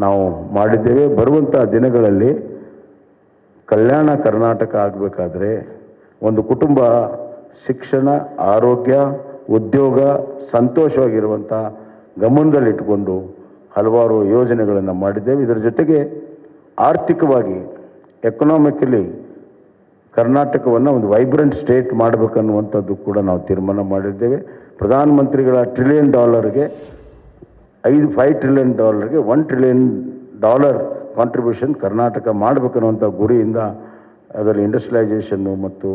ನಾವು ಮಾಡಿದ್ದೇವೆ. ಬರುವಂಥ ದಿನಗಳಲ್ಲಿ ಕಲ್ಯಾಣ ಕರ್ನಾಟಕ ಆಗಬೇಕಾದ್ರೆ ಒಂದು ಕುಟುಂಬ ಶಿಕ್ಷಣ, ಆರೋಗ್ಯ, ಉದ್ಯೋಗ, ಸಂತೋಷವಾಗಿರುವಂಥ ಗಮನದಲ್ಲಿಟ್ಟುಕೊಂಡು ಹಲವಾರು ಯೋಜನೆಗಳನ್ನು ಮಾಡಿದ್ದೇವೆ. ಇದರ ಜೊತೆಗೆ ಆರ್ಥಿಕವಾಗಿ ಎಕನಾಮಿಕಲಿ ಕರ್ನಾಟಕವನ್ನು ಒಂದು ವೈಬ್ರೆಂಟ್ ಸ್ಟೇಟ್ ಮಾಡಬೇಕನ್ನುವಂಥದ್ದು ಕೂಡ ನಾವು ತೀರ್ಮಾನ ಮಾಡಿದ್ದೇವೆ. ಪ್ರಧಾನಮಂತ್ರಿಗಳ $1 trillion $5 trillion $1 trillion contribution Karnataka ಮಾಡಬೇಕನ್ನುವಂಥ ಗುರಿಯಿಂದ ಅದರ ಇಂಡಸ್ಟ್ರಿಯಲೈಸೇಷನ್ನು ಮತ್ತು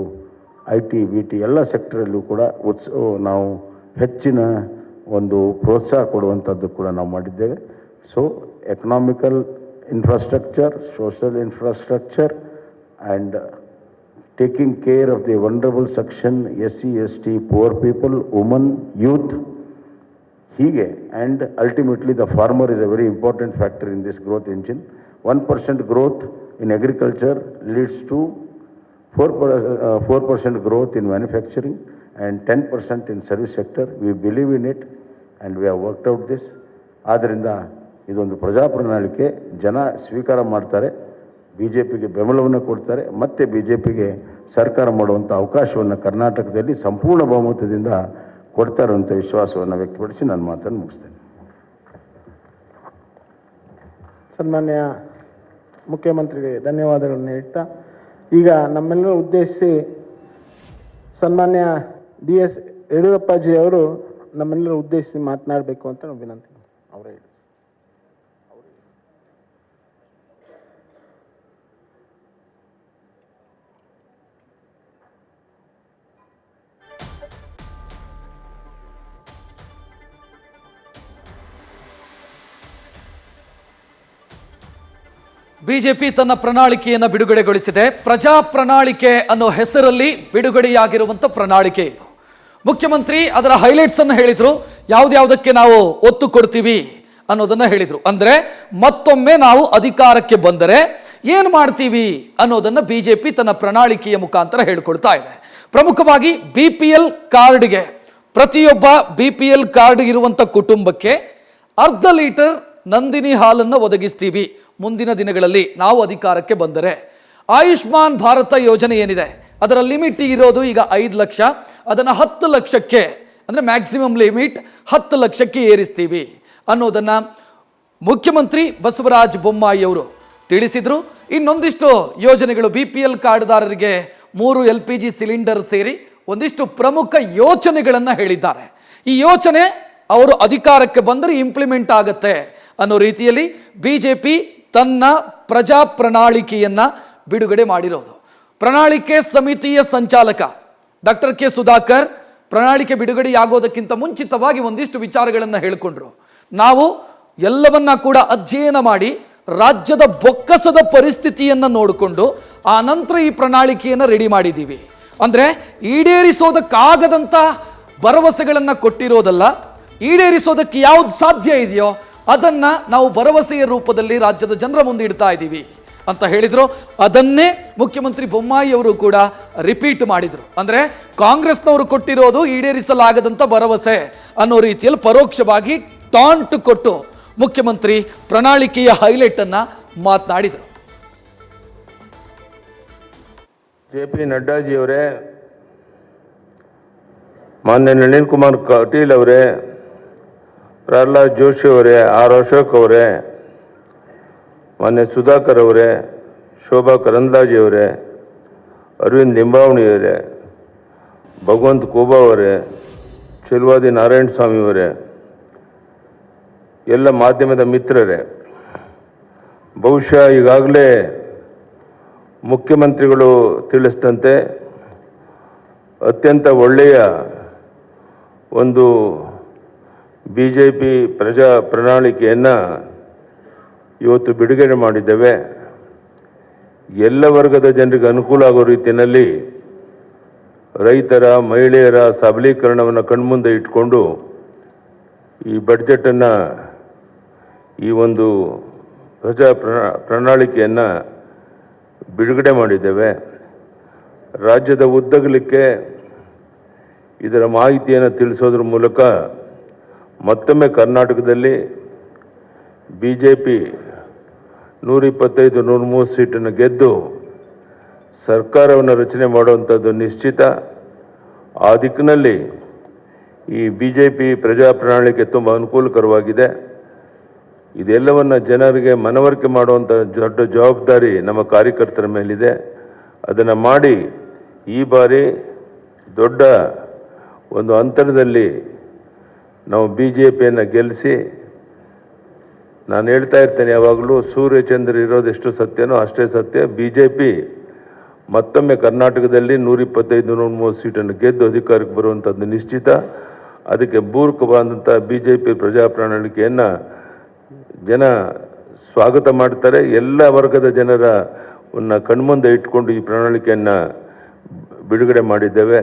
IT, BT ಎಲ್ಲ ಸೆಕ್ಟರಲ್ಲೂ ಕೂಡ ನಾವು ಹೆಚ್ಚಿನ ಒಂದು ಪ್ರೋತ್ಸಾಹ ಕೊಡುವಂಥದ್ದು ಕೂಡ ನಾವು ಮಾಡಿದ್ದೇವೆ. So economical infrastructure, social infrastructure and taking care of the vulnerable section, SC, ST, poor people, women, youth, hige, and ultimately the farmer is a very important factor in this growth engine. 1% growth in agriculture leads to 4% growth in manufacturing and 10% in service sector. We believe in it and we have worked out this. ಆದ್ದರಿಂದ ಇದೊಂದು ಪ್ರಜಾಪ್ರಣಾಳಿಕೆ, ಜನ ಸ್ವೀಕಾರ ಮಾಡ್ತಾರೆ, BJPಗೆ ಬೆಂಬಲವನ್ನು ಕೊಡ್ತಾರೆ, ಮತ್ತು BJPಗೆ ಸರ್ಕಾರ ಮಾಡುವಂಥ ಅವಕಾಶವನ್ನು ಕರ್ನಾಟಕದಲ್ಲಿ ಸಂಪೂರ್ಣ ಬಹುಮತದಿಂದ ಕೊಡ್ತಾರೆ ಅಂತ ವಿಶ್ವಾಸವನ್ನು ವ್ಯಕ್ತಪಡಿಸಿ ನನ್ನ ಮಾತನ್ನು ಮುಗಿಸ್ತೇನೆ. ಸನ್ಮಾನ್ಯ ಮುಖ್ಯಮಂತ್ರಿಗೆ ಧನ್ಯವಾದಗಳನ್ನು ಹೇಳ್ತಾ, ಈಗ ನಮ್ಮೆಲ್ಲರೂ ಉದ್ದೇಶಿಸಿ ಸನ್ಮಾನ್ಯ DS ಯಡಿಯೂರಪ್ಪಾಜಿ ಅವರು ನಮ್ಮೆಲ್ಲರೂ ಉದ್ದೇಶಿಸಿ ಮಾತನಾಡಬೇಕು ಅಂತ ನಾವು ವಿನಂತಿ. ಅವರೇ ಬಿಜೆಪಿ ತನ್ನ ಪ್ರಣಾಳಿಕೆಯನ್ನು ಬಿಡುಗಡೆಗೊಳಿಸಿದೆ. ಪ್ರಜಾ ಪ್ರಣಾಳಿಕೆ ಅನ್ನೋ ಹೆಸರಲ್ಲಿ ಬಿಡುಗಡೆಯಾಗಿರುವಂಥ ಪ್ರಣಾಳಿಕೆ ಇದು. ಮುಖ್ಯಮಂತ್ರಿ ಅದರ ಹೈಲೈಟ್ಸ್ ಅನ್ನು ಹೇಳಿದ್ರು, ಯಾವ್ದ್ಯಾವುದಕ್ಕೆ ನಾವು ಒತ್ತು ಕೊಡ್ತೀವಿ ಅನ್ನೋದನ್ನ ಹೇಳಿದ್ರು. ಅಂದ್ರೆ ಮತ್ತೊಮ್ಮೆ ನಾವು ಅಧಿಕಾರಕ್ಕೆ ಬಂದರೆ ಏನು ಮಾಡ್ತೀವಿ ಅನ್ನೋದನ್ನ ಬಿಜೆಪಿ ತನ್ನ ಪ್ರಣಾಳಿಕೆಯ ಮುಖಾಂತರ ಹೇಳಿಕೊಡ್ತಾ ಇದೆ. ಪ್ರಮುಖವಾಗಿ BPL ಕಾರ್ಡ್ಗೆ, ಪ್ರತಿಯೊಬ್ಬ BPL ಕಾರ್ಡ್ ಇರುವಂಥ ಕುಟುಂಬಕ್ಕೆ 1/2 ಲೀಟರ್ ನಂದಿನಿ ಹಾಲನ್ನು ಒದಗಿಸ್ತೀವಿ ಮುಂದಿನ ದಿನಗಳಲ್ಲಿ ನಾವು ಅಧಿಕಾರಕ್ಕೆ ಬಂದರೆ. ಆಯುಷ್ಮಾನ್ ಭಾರತ ಯೋಜನೆ ಏನಿದೆ ಅದರ ಲಿಮಿಟ್ ಇರೋದು ಈಗ 5 ಲಕ್ಷ, ಅದನ್ನು 10 ಲಕ್ಷಕ್ಕೆ, ಅಂದರೆ ಮ್ಯಾಕ್ಸಿಮಮ್ ಲಿಮಿಟ್ 10 ಲಕ್ಷಕ್ಕೆ ಏರಿಸ್ತೀವಿ ಅನ್ನೋದನ್ನು ಮುಖ್ಯಮಂತ್ರಿ ಬಸವರಾಜ ಬೊಮ್ಮಾಯಿ ಅವರು ತಿಳಿಸಿದರು. ಇನ್ನೊಂದಿಷ್ಟು ಯೋಜನೆಗಳು BPL ಕಾರ್ಡ್ದಾರರಿಗೆ 3 LPG ಸಿಲಿಂಡರ್ ಸೇರಿ ಒಂದಿಷ್ಟು ಪ್ರಮುಖ ಯೋಚನೆಗಳನ್ನು ಹೇಳಿದ್ದಾರೆ. ಈ ಯೋಚನೆ ಅವರು ಅಧಿಕಾರಕ್ಕೆ ಬಂದರೆ ಇಂಪ್ಲಿಮೆಂಟ್ ಆಗತ್ತೆ ಅನ್ನೋ ರೀತಿಯಲ್ಲಿ ಬಿಜೆಪಿ ತನ್ನ ಪ್ರಜಾ ಪ್ರಣಾಳಿಕೆಯನ್ನ ಬಿಡುಗಡೆ ಮಾಡಿರೋದು. ಪ್ರಣಾಳಿಕೆ ಸಮಿತಿಯ ಸಂಚಾಲಕ ಡಾಕ್ಟರ್ ಕೆ ಸುಧಾಕರ್ ಪ್ರಣಾಳಿಕೆ ಬಿಡುಗಡೆಯಾಗೋದಕ್ಕಿಂತ ಮುಂಚಿತವಾಗಿ ಒಂದಿಷ್ಟು ವಿಚಾರಗಳನ್ನು ಹೇಳಿಕೊಂಡ್ರು. ನಾವು ಎಲ್ಲವನ್ನ ಕೂಡ ಅಧ್ಯಯನ ಮಾಡಿ ರಾಜ್ಯದ ಬೊಕ್ಕಸದ ಪರಿಸ್ಥಿತಿಯನ್ನು ನೋಡಿಕೊಂಡು ಆ ನಂತರ ಈ ಪ್ರಣಾಳಿಕೆಯನ್ನು ರೆಡಿ ಮಾಡಿದ್ದೀವಿ. ಅಂದರೆ ಈಡೇರಿಸೋದಕ್ಕಾಗದಂಥ ಭರವಸೆಗಳನ್ನು ಕೊಟ್ಟಿರೋದಲ್ಲ, ಈಡೇರಿಸೋದಕ್ಕೆ ಯಾವ್ದು ಸಾಧ್ಯ ಇದೆಯೋ ಅದನ್ನ ನಾವು ಭರವಸೆಯ ರೂಪದಲ್ಲಿ ರಾಜ್ಯದ ಜನರ ಮುಂದೆ ಇಡ್ತಾ ಇದ್ದೀವಿ ಅಂತ ಹೇಳಿದ್ರು. ಅದನ್ನೇ ಮುಖ್ಯಮಂತ್ರಿ ಬೊಮ್ಮಾಯಿ ಅವರು ಕೂಡ ರಿಪೀಟ್ ಮಾಡಿದ್ರು. ಅಂದ್ರೆ ಕಾಂಗ್ರೆಸ್ನವರು ಕೊಟ್ಟಿರೋದು ಈಡೇರಿಸಲಾಗದಂತ ಭರವಸೆ ಅನ್ನೋ ರೀತಿಯಲ್ಲಿ ಪರೋಕ್ಷವಾಗಿ ಟಾಂಟ್ ಕೊಟ್ಟು ಮುಖ್ಯಮಂತ್ರಿ ಪ್ರಣಾಳಿಕೆಯ ಹೈಲೈಟ್ ಅನ್ನ ಮಾತನಾಡಿದರು. JP ನಡ್ಡಾಜಿ ಅವರೇ, ಮಾನ್ಯ ನಳಿನ್ ಕುಮಾರ್ ಕಟೀಲ್ ಅವರೇ, ಪ್ರಹ್ಲಾದ್ ಜೋಶಿ ಅವರೇ, R ಅಶೋಕ್ ಅವರೇ, ಮಾನ್ಯ ಸುಧಾಕರ್ ಅವರೇ, ಶೋಭಾ ಕರಂದ್ಲಾಜೆ ಅವರೇ, ಅರವಿಂದ್ ಲಿಂಬಾವಣಿ ಅವರೇ, ಭಗವಂತ್ ಕೋಬಾ ಅವರೇ, ಚೆಲುವಾದಿ ನಾರಾಯಣ ಸ್ವಾಮಿ ಅವರೇ, ಎಲ್ಲ ಮಾಧ್ಯಮದ ಮಿತ್ರರೇ, ಬಹುಶಃ ಈಗಾಗಲೇ ಮುಖ್ಯಮಂತ್ರಿಗಳು ತಿಳಿಸಿದಂತೆ ಅತ್ಯಂತ ಒಳ್ಳೆಯ ಒಂದು BJP ಪ್ರಜಾ ಪ್ರಣಾಳಿಕೆಯನ್ನು ಇವತ್ತು ಬಿಡುಗಡೆ ಮಾಡಿದ್ದೇವೆ. ಎಲ್ಲ ವರ್ಗದ ಜನರಿಗೆ ಅನುಕೂಲ ಆಗೋ ರೀತಿಯಲ್ಲಿ ರೈತರ, ಮಹಿಳೆಯರ ಸಬಲೀಕರಣವನ್ನು ಕಣ್ಮುಂದೆ ಇಟ್ಕೊಂಡು ಈ ಬಡ್ಜೆಟನ್ನು, ಈ ಒಂದು ಪ್ರಜಾ ಪ್ರಣಾಳಿಕೆಯನ್ನು ಬಿಡುಗಡೆ ಮಾಡಿದ್ದೇವೆ. ರಾಜ್ಯದ ಉದ್ದಗಲಕ್ಕೆ ಇದರ ಮಾಹಿತಿಯನ್ನು ತಿಳಿಸೋದ್ರ ಮೂಲಕ ಮತ್ತೊಮ್ಮೆ ಕರ್ನಾಟಕದಲ್ಲಿ BJP 125-130 ಸೀಟನ್ನು ಗೆದ್ದು ಸರ್ಕಾರವನ್ನು ರಚನೆ ಮಾಡುವಂಥದ್ದು ನಿಶ್ಚಿತ. ಆ ದಿಕ್ಕಿನಲ್ಲಿ ಈ BJP ಪ್ರಜಾ ಪ್ರಣಾಳಿಕೆ ತುಂಬ ಅನುಕೂಲಕರವಾಗಿದೆ. ಇದೆಲ್ಲವನ್ನು ಜನರಿಗೆ ಮನವರಿಕೆ ಮಾಡುವಂಥ ದೊಡ್ಡ ಜವಾಬ್ದಾರಿ ನಮ್ಮ ಕಾರ್ಯಕರ್ತರ ಮೇಲಿದೆ. ಅದನ್ನು ಮಾಡಿ ಈ ಬಾರಿ ದೊಡ್ಡ ಒಂದು ಅಂತರದಲ್ಲಿ ನಾವು BJPಯನ್ನು ಗೆಲ್ಲಿಸಿ, ನಾನು ಹೇಳ್ತಾ ಇರ್ತೇನೆ ಯಾವಾಗಲೂ, ಸೂರ್ಯಚಂದ್ರ ಇರೋದೆಷ್ಟು ಸತ್ಯನೋ ಅಷ್ಟೇ ಸತ್ಯ. BJP ಮತ್ತೊಮ್ಮೆ ಕರ್ನಾಟಕದಲ್ಲಿ 125-130 ಸೀಟನ್ನು ಗೆದ್ದು ಅಧಿಕಾರಕ್ಕೆ ಬರುವಂಥದ್ದು ನಿಶ್ಚಿತ. ಅದಕ್ಕೆ ಪೂರಕವಾದಂಥ BJP ಪ್ರಜಾ ಪ್ರಣಾಳಿಕೆಯನ್ನು ಜನ ಸ್ವಾಗತ ಮಾಡ್ತಾರೆ. ಎಲ್ಲ ವರ್ಗದ ಜನರನ್ನು ಕಣ್ಮುಂದೆ ಇಟ್ಕೊಂಡು ಈ ಪ್ರಣಾಳಿಕೆಯನ್ನು ಬಿಡುಗಡೆ ಮಾಡಿದ್ದೇವೆ.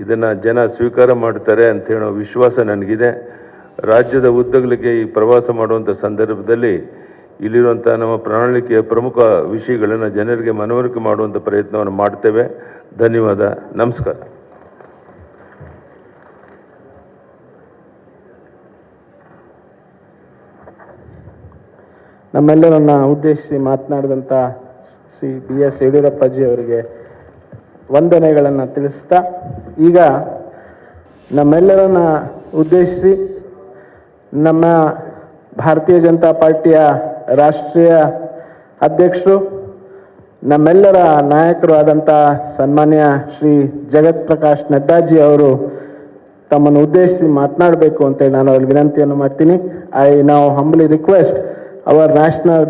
ಇದನ್ನು ಜನ ಸ್ವೀಕಾರ ಮಾಡ್ತಾರೆ ಅಂತ ಹೇಳೋ ವಿಶ್ವಾಸ ನನಗಿದೆ. ರಾಜ್ಯದ ಉದ್ದಗಲಿಗೆ ಈ ಪ್ರವಾಸ ಮಾಡುವಂಥ ಸಂದರ್ಭದಲ್ಲಿ ಇಲ್ಲಿರುವಂಥ ನಮ್ಮ ಪ್ರಣಾಳಿಕೆಯ ಪ್ರಮುಖ ವಿಷಯಗಳನ್ನು ಜನರಿಗೆ ಮನವರಿಕೆ ಮಾಡುವಂಥ ಪ್ರಯತ್ನವನ್ನು ಮಾಡ್ತೇವೆ. ಧನ್ಯವಾದ, ನಮಸ್ಕಾರ. ನಮ್ಮೆಲ್ಲರನ್ನ ಉದ್ದೇಶಿಸಿ ಮಾತನಾಡಿದಂಥ ಶ್ರೀ BS ಯಡಿಯೂರಪ್ಪಾಜಿ ಅವರಿಗೆ ವಂದನೆಗಳನ್ನು ತಿಳಿಸ್ತಾ, ಈಗ ನಮ್ಮೆಲ್ಲರನ್ನ ಉದ್ದೇಶಿಸಿ ನಮ್ಮ ಭಾರತೀಯ ಜನತಾ ಪಾರ್ಟಿಯ ರಾಷ್ಟ್ರೀಯ ಅಧ್ಯಕ್ಷರು, ನಮ್ಮೆಲ್ಲರ ನಾಯಕರು ಆದಂಥ ಸನ್ಮಾನ್ಯ ಶ್ರೀ ಜಗತ್ ಪ್ರಕಾಶ್ ನಡ್ಡಾಜಿ ಅವರು ತಮ್ಮನ್ನು ಉದ್ದೇಶಿಸಿ ಮಾತನಾಡಬೇಕು ಅಂತೇಳಿ ನಾನು ಅವ್ರಿಗೆ ವಿನಂತಿಯನ್ನು ಮಾಡ್ತೀನಿ. I now humbly request our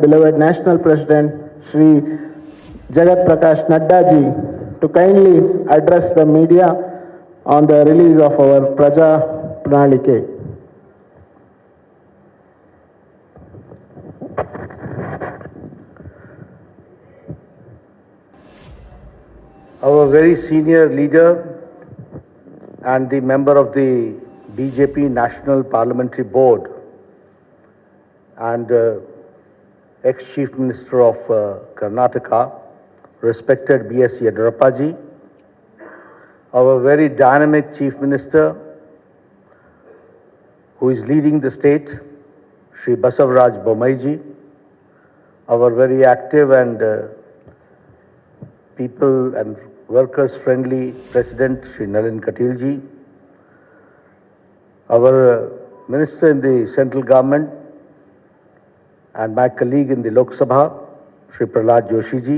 beloved national president Shri Jagat Prakash Nadda ji to kindly address the media on the release of our Praja Pranalike. Our very senior leader and the member of the BJP National Parliamentary Board and ex-Chief Minister of Karnataka, respected BS Yediyurappa ji, our very dynamic Chief Minister who is leading the state, Shri Basavaraj Bommai ji, our very active and people and workers friendly President Shri Nalin Katil ji, our Minister in the central government and my colleague in the Lok Sabha, Shri Prahlad Joshi ji,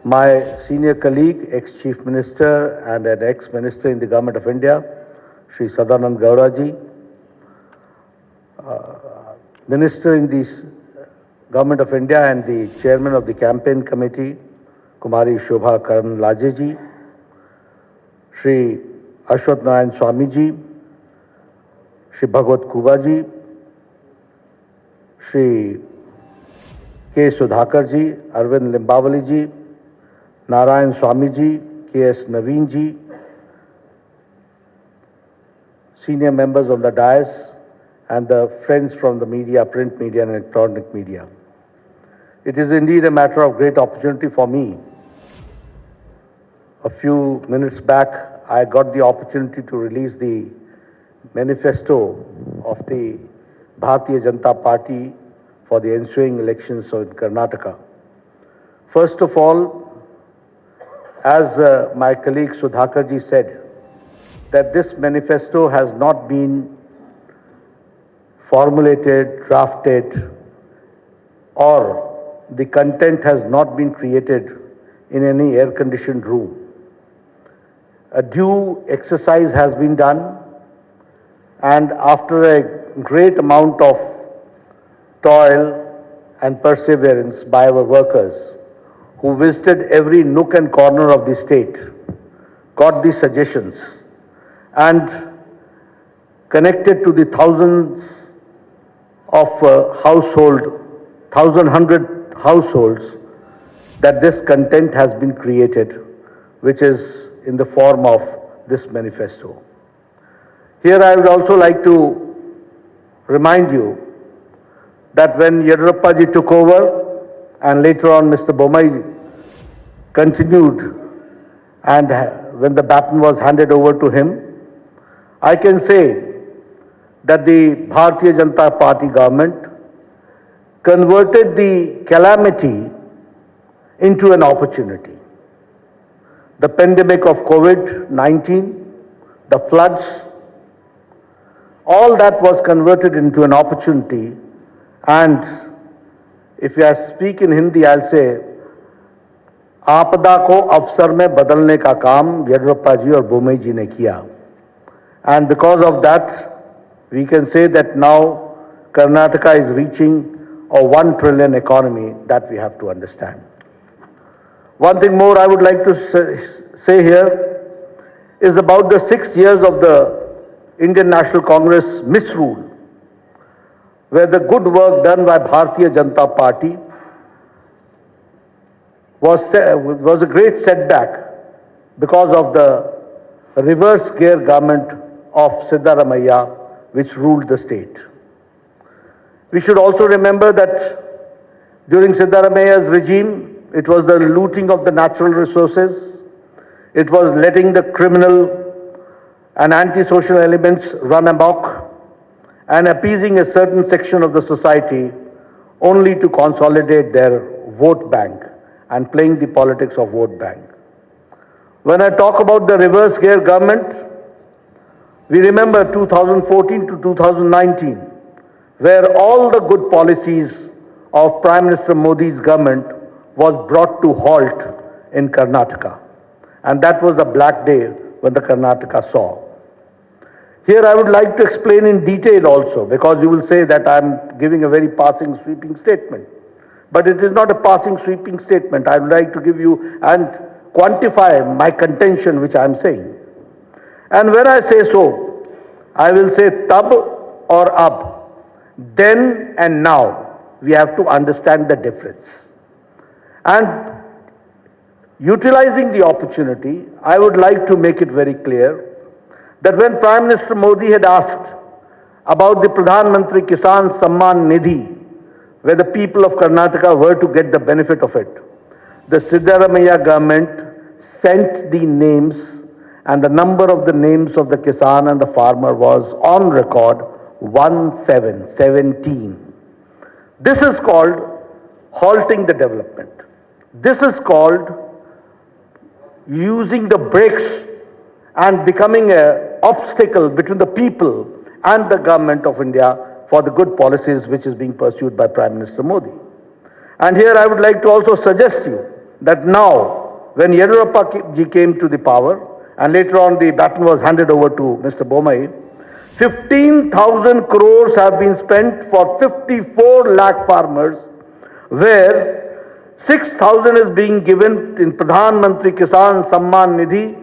my senior colleague, ex-Chief Minister and an ex-Minister in the Government of India, Shri Sadanand Gowda ji, Minister in the Government of India and the Chairman of the Campaign Committee, Kumari Shobha Karanlaje ji, Shri Ashwath Narayan Swami ji, Shri Bhagwat Kuba ji, Shri K. Sudhakar ji, Arvind Limbavali ji, Narayan Swami ji, K.S. Naveen ji, senior members on the dais and the friends from the media, print media and electronic media. It is indeed a matter of great opportunity for me. A few minutes back, I got the opportunity to release the manifesto of the Bharatiya Janata Party for the ensuing elections in Karnataka. First of all, as my colleague Sudhakar ji said, that this manifesto has not been formulated, drafted, or the content has not been created in any air-conditioned room. A due exercise has been done, and after a great amount of toil and perseverance by our workers who visited every nook and corner of the state, got the suggestions and connected to the thousands of households that this content has been created, which is in the form of this manifesto. Here I would also like to remind you that when Yediyurappa ji took over and later on Mr. Bommai continued, and when the baton was handed over to him, I can say that the Bharatiya Janata Party government converted the calamity into an opportunity. the pandemic of COVID-19, the floods, all that was converted into an opportunity. And if I speak in Hindi, I'll say, आपदा को अवसर में बदलने का काम येडियुरप्पा जी और बोमई जी ने किया. And because of that, we can say that now Karnataka is reaching a 1 trillion economy. That we have to understand. One thing more I would like to say here is about the 6 years of the Indian National Congress misrule, where the good work done by Bharatiya Janata Party was a great setback because of the reverse gear government of Siddaramaiah, which ruled the state. We should also remember that during Siddaramaiah's regime, it was the looting of the natural resources, it was letting the criminal and antisocial elements run amok, and appeasing a certain section of the society only to consolidate their vote bank and playing the politics of vote bank. When I talk about the reverse gear government, we remember 2014 to 2019, where all the good policies of Prime Minister Modi's government was brought to halt in Karnataka. And that was the black day when the Karnataka saw. Here I would like to explain in detail also, because you will say that I am giving a very passing sweeping statement. But it is not a passing sweeping statement. I would like to give you and quantify my contention which I am saying. And when I say so, I will say tab or ab. Then and now, we have to understand the difference. And utilizing the opportunity, I would like to make it very clear that when Prime Minister Modi had asked about the Pradhan Mantri Kisan Samman Nidhi, where the people of Karnataka were to get the benefit of it, the Siddaramaiah government sent the names, and the number of the names of the Kisan and the farmer was on record 1717. This is called halting the development. This is called using the brakes and becoming an obstacle between the people and the government of India for the good policies which is being pursued by Prime Minister Modi. And here I would like to also suggest you that now, when Yediyurappa ji came to the power, and later on the baton was handed over to Mr. Bomai, 15,000 crores have been spent for 54 lakh farmers, where 6,000 is being given in Pradhan Mantri Kisan Samman Nidhi,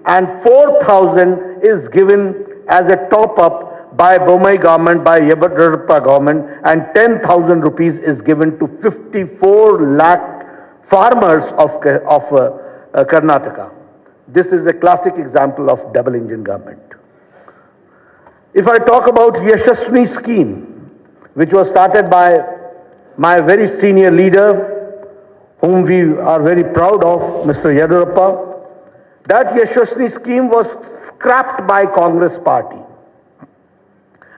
and 4,000 is given as a top-up by Bomai government, by Yediyurappa government, and 10,000 rupees is given to 54 lakh farmers of Karnataka. This is a classic example of double engine government. If I talk about Yashasvi scheme, which was started by my very senior leader, whom we are very proud of, Mr. Yediyurappa, that Yashasvi scheme was scrapped by Congress party.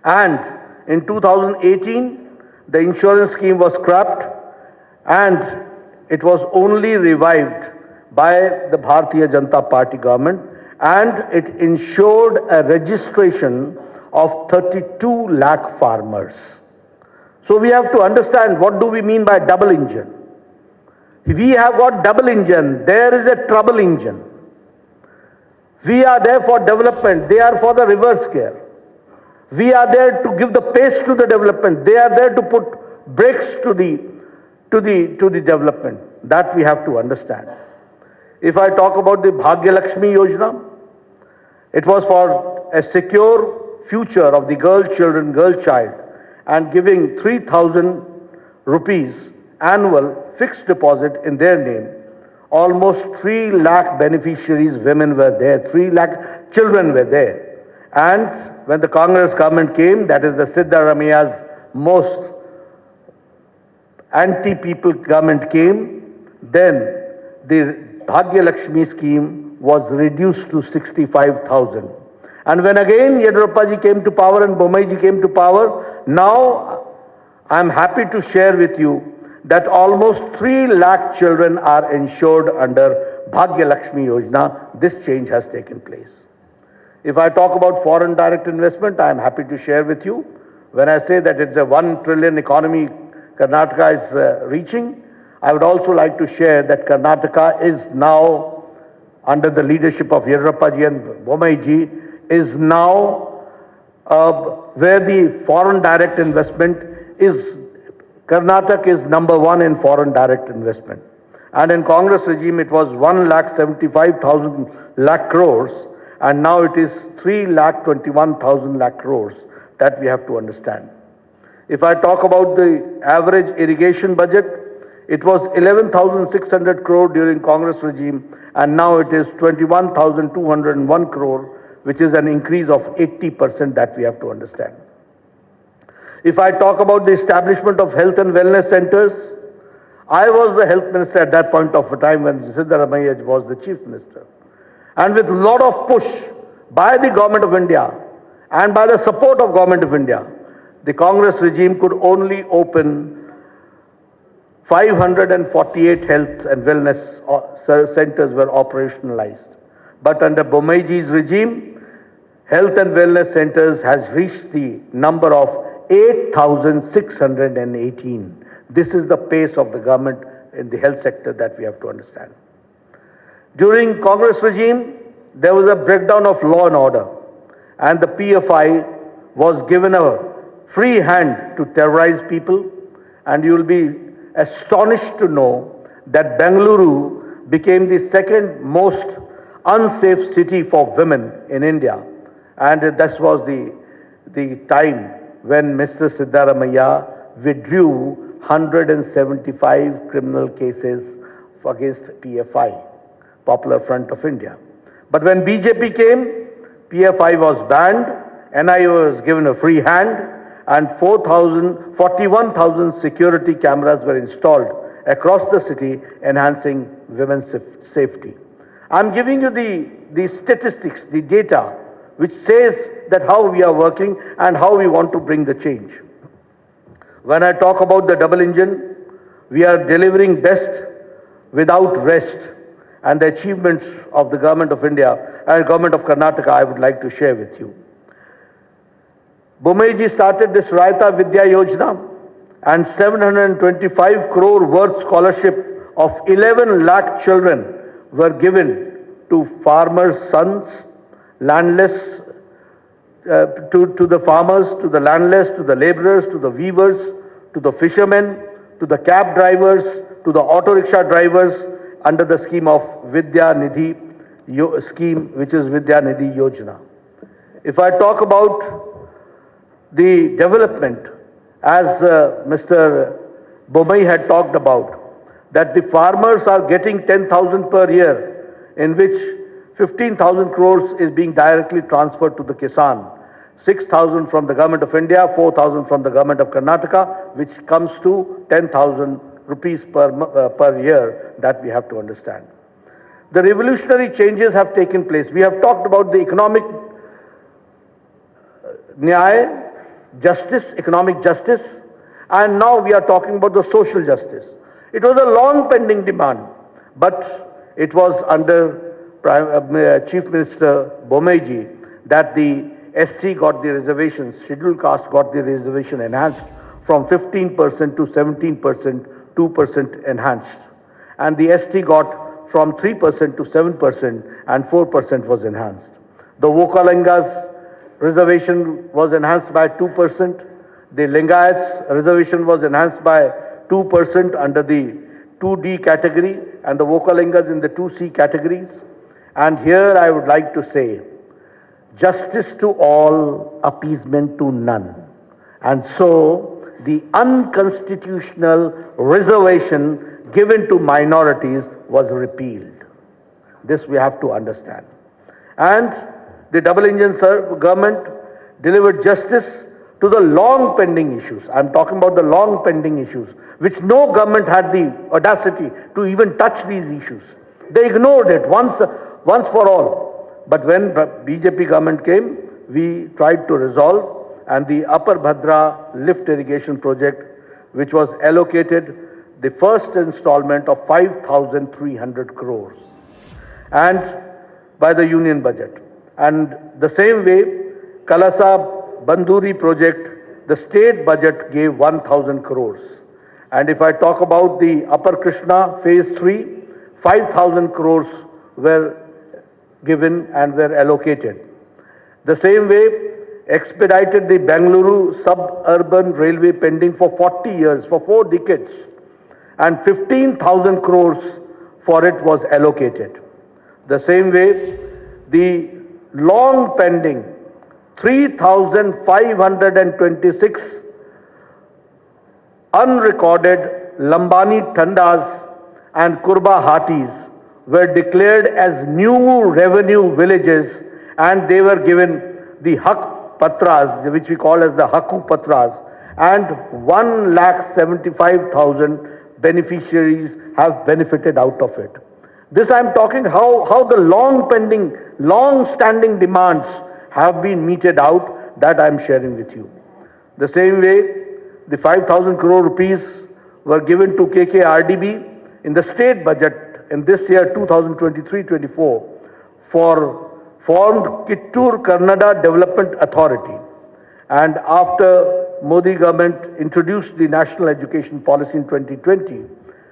And in 2018, the insurance scheme was scrapped, and it was only revived by the Bharatiya Janata Party government, and it ensured a registration of 32 lakh farmers. So we have to understand what do we mean by double engine. We have got double engine, there is a trouble engine. We are there for development, they are for the reverse gear. We are there to give the pace to the development, they are there to put brakes to the development. That we have to understand. If I talk about the Bhagya Lakshmi Yojana, it was for a secure future of the girl child, and giving 3,000 rupees annual fixed deposit in their name. Almost 3 lakh beneficiaries, women were there, 3 lakh children were there. And when the Congress government came, that is the Siddaramaiah's most anti-people government came, then the Bhagya Lakshmi scheme was reduced to 65,000. And when again Yediyurappa ji came to power and Bomai ji came to power, now I am happy to share with you that almost 3 lakh children are insured under Bhagya Lakshmi Yojana. This change has taken place. If I talk about foreign direct investment, I am happy to share with you. When I say that it's a 1 trillion economy Karnataka is reaching, I would also like to share that Karnataka is now, under the leadership of Yediyurappa ji and Bommai ji, is now where the foreign direct investment is, Karnataka is number 1 in foreign direct investment. And in Congress regime, it was 1,75,000 lakh crores, and now it is 3,21,000 lakh crores that we have to understand. If I talk about the average irrigation budget, it was 11,600 crore during Congress regime, and now it is 21,201 crore, which is an increase of 80% that we have to understand. If I talk about the establishment of health and wellness centers, I was the health minister at that point of time when Siddaramaiah was the chief minister. And with a lot of push by the government of India and by the support of government of India, the Congress regime could only open 548 health and wellness centers were operationalized. But under Bommaiji's regime, health and wellness centers has reached the number of 8,618. This is the pace of the government in the health sector that we have to understand. During Congress regime, there was a breakdown of law and order, and the PFI was given a free hand to terrorize people, and you will be astonished to know that Bengaluru became the second most unsafe city for women in India, and this was the time when Mr. Siddaramaiah withdrew 175 criminal cases against PFI, Popular Front of India. But when BJP came, PFI was banned, NIA was given a free hand, and 41,000 security cameras were installed across the city, enhancing women's safety. I'm giving you the statistics, the data, which says that how we are working and how we want to bring the change. When I talk about the double engine, we are delivering best without rest, and the achievements of the government of India and government of Karnataka I would like to share with you. Bommaiji started this Raita Vidya Yojana, and 725 crore worth scholarship of 11 lakh children were given to farmers' sons, landless, to the farmers, to the landless, to the laborers, to the weavers, to the fishermen, to the cab drivers, to the auto rickshaw drivers under the scheme of Vidya Nidhi scheme, which is Vidya Nidhi Yojana. If I talk about the development, as Mr. Bommai had talked about, that the farmers are getting 10,000 per year, in which 15,000 crores is being directly transferred to the Kisan, 6,000 from the government of India, 4,000 from the government of Karnataka, which comes to 10,000 rupees per year that we have to understand. The revolutionary changes have taken place. We have talked about the economic nyaya, justice, economic justice, and now we are talking about the social justice. It was a long pending demand, but it was under Chief Minister Bommaiji that the SC got the reservations, scheduled caste got the reservation enhanced from 15% to 17%, 2% enhanced. And the ST got from 3% to 7% and 4% was enhanced. The Vokalingas reservation was enhanced by 2%. The Lingayats reservation was enhanced by 2% under the 2D category and the Vokalingas in the 2C categories. And here I would like to say, justice to all, appeasement to none. And so the unconstitutional reservation given to minorities was repealed. This we have to understand. And the double engine government delivered justice to the long pending issues. I'm talking about the long pending issues, which no government had the audacity to even touch these issues. They ignored it once for all. But when BJP government came, we tried to resolve, and the Upper Bhadra lift irrigation project, which was allocated the first installment of 5,300 crores and by the union budget. And the same way, Kalasa Banduri project, the state budget gave 1,000 crores. And if I talk about the Upper Krishna phase 3, 5,000 crores were given and were allocated. The same way, expedited the Bengaluru suburban railway pending for 40 years, for 4 decades, and 15,000 crores for it was allocated. The same way, the long pending 3,526 unrecorded Lambani Tandas and Kurba Hatis were declared as new revenue villages, and they were given the Hak Patras, which we call as the Haku Patras, and 1,75,000 beneficiaries have benefited out of it. This I am talking how the long pending, long standing demands have been meted out, that I am sharing with you. The same way, the 5,000 crore rupees were given to KKRDB in the state budget in this year 2023-24 for formed Kittur Kannada Development Authority. And after Modi government introduced the national education policy in 2020,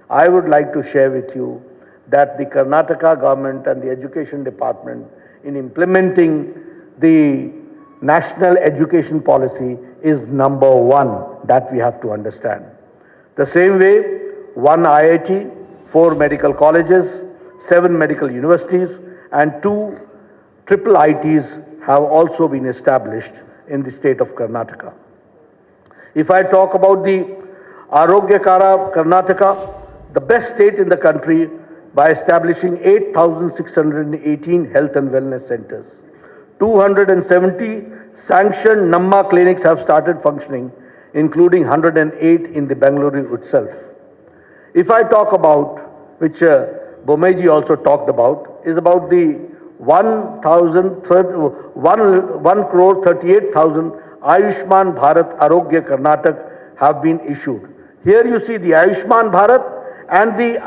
I would like to share with you that the Karnataka government and the education department in implementing the national education policy is number 1, that we have to understand. The same way, 1 IIT, 4 medical colleges, 7 medical universities, and 2 triple ITs have also been established in the state of Karnataka. If I talk about the Arogyakara Karnataka, the best state in the country by establishing 8,618 health and wellness centers. 270 sanctioned Namma clinics have started functioning, including 108 in the Bengaluru itself. If I talk about, which Bomeji also talked about, is about the 1,38,000 Ayushman Bharat Arogya Karnataka have been issued. Here you see the Ayushman Bharat and the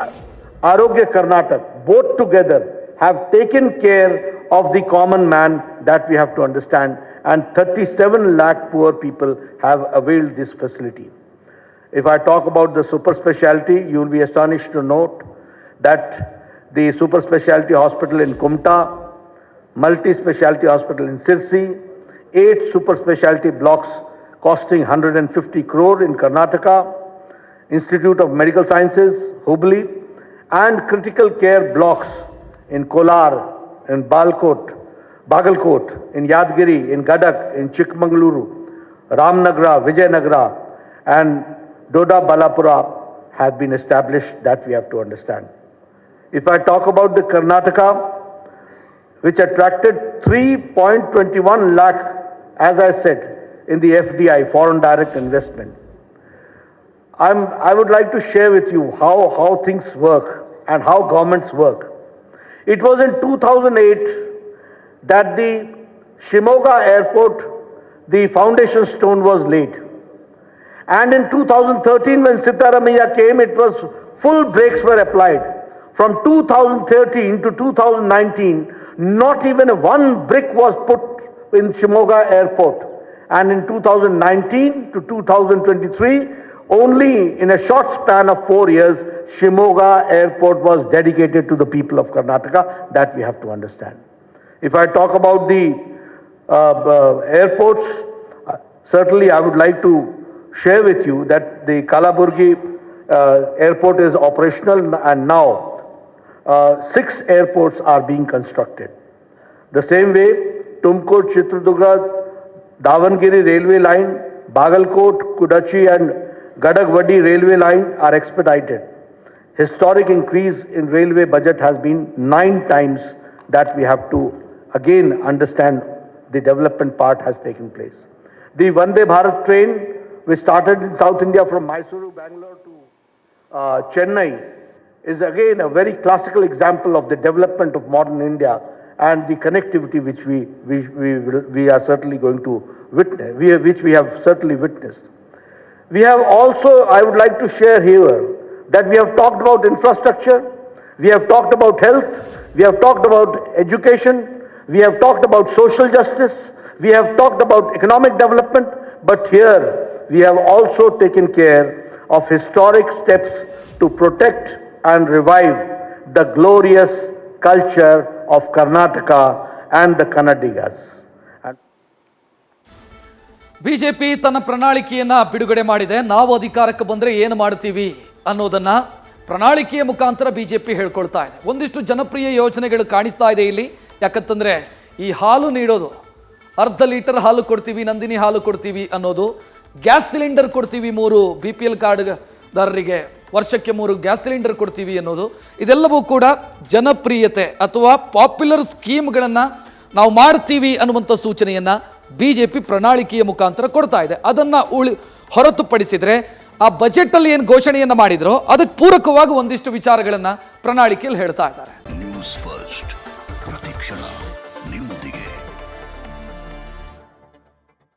Arogya Karnataka, both together have taken care of the common man, that we have to understand, and 37 lakh poor people have availed this facility. If I talk about the super specialty, you will be astonished to note that the super specialty hospital in Kumta, multi-specialty hospital in Sirsi, 8 super specialty blocks costing 150 crore in Karnataka, Institute of Medical Sciences, Hubli, and critical care blocks in Kolar, in Bagalkot, in Yadgiri, in Gadak, in Chikmagaluru, Ramnagra, Vijayanagara, and Doda Balapura have been established, that we have to understand. If I talk about the Karnataka, which attracted 3.21 lakh, as I said, in the FDI, foreign direct investment. I would like to share with you how things work and how governments work. It was in 2008 that the Shimoga airport, the foundation stone was laid. And in 2013, when Sitaramaiah came, it was full brakes were applied. From 2013 to 2019, not even one brick was put in Shimoga airport. And in 2019 to 2023, only in a short span of 4 years, Shimoga airport was dedicated to the people of Karnataka, that we have to understand. If I talk about the airports, certainly I would like to share with you that the Kalaburgi airport is operational, and now 6 airports are being constructed. The same way, Tumkur, Chitradurga, Davangere railway line, Bagalkot, Kudachi and Gadagwadi railway line are expedited. Historic increase in railway budget has been 9 times, that we have to again understand the development part has taken place. The Vande Bharat train, which started in South India from Mysuru, Bangalore to Chennai, is again a very classical example of the development of modern India and the connectivity which we are certainly going to witness, which we have certainly witnessed. We have also, I would like to share here, that we have talked about infrastructure, we have talked about health, we have talked about education, we have talked about social justice, we have talked about economic development, but here we have also taken care of historic steps to protect and revive the glorious culture of Karnataka and the Kannadigas. BJP ತನ್ನ ಪ್ರಣಾಳಿಕೆಯನ್ನ ಬಿಡುಗಡೆ ಮಾಡಿದೆ. ನಾವು ಅಧಿಕಾರಕ್ಕೆ ಬಂದರೆ ಏನು ಮಾಡ್ತೀವಿ ಅನ್ನೋದನ್ನ ಪ್ರಣಾಳಿಕೆಯ ಮುಖಾಂತರ ಬಿಜೆಪಿ ಹೇಳ್ಕೊಳ್ತಾ ಇದೆ. ಒಂದಿಷ್ಟು ಜನಪ್ರಿಯ ಯೋಜನೆಗಳು ಕಾಣಿಸ್ತಾ ಇದೆ ಇಲ್ಲಿ. ಯಾಕಂತಂದ್ರೆ ಈ ಹಾಲು ನೀಡೋದು, ಅರ್ಧ ಲೀಟರ್ ಹಾಲು ಕೊಡ್ತೀವಿ, ನಂದಿನಿ ಹಾಲು ಕೊಡ್ತೀವಿ ಅನ್ನೋದು, ಗ್ಯಾಸ್ ಸಿಲಿಂಡರ್ ಕೊಡ್ತೀವಿ 3 BPL ಕಾರ್ಡ್ದಾರರಿಗೆ ವರ್ಷಕ್ಕೆ 3 ಗ್ಯಾಸ್ ಸಿಲಿಂಡರ್ ಕೊಡ್ತೀವಿ ಅನ್ನೋದು, ಇದೆಲ್ಲವೂ ಕೂಡ ಜನಪ್ರಿಯತೆ ಅಥವಾ ಪಾಪ್ಯುಲರ್ ಸ್ಕೀಮ್ಗಳನ್ನು ನಾವು ಮಾಡ್ತೀವಿ ಅನ್ನುವಂಥ ಸೂಚನೆಯನ್ನು ಬಿಜೆಪಿ ಪ್ರಣಾಳಿಕೆಯ ಮುಖಾಂತರ ಕೊಡ್ತಾ ಇದೆ. ಅದನ್ನು ಹೊರತುಪಡಿಸಿದರೆ ಆ ಬಜೆಟಲ್ಲಿ ಏನು ಘೋಷಣೆಯನ್ನು ಮಾಡಿದ್ರೋ ಅದಕ್ಕೆ ಪೂರಕವಾಗಿ ಒಂದಿಷ್ಟು ವಿಚಾರಗಳನ್ನು ಪ್ರಣಾಳಿಕೆಯಲ್ಲಿ ಹೇಳ್ತಾ ಇದ್ದಾರೆ. ನ್ಯೂಸ್ ಫಸ್ಟ್ ಪ್ರತಿಕ್ಷಣ ನಿಮ್ಮೊಂದಿಗೆ.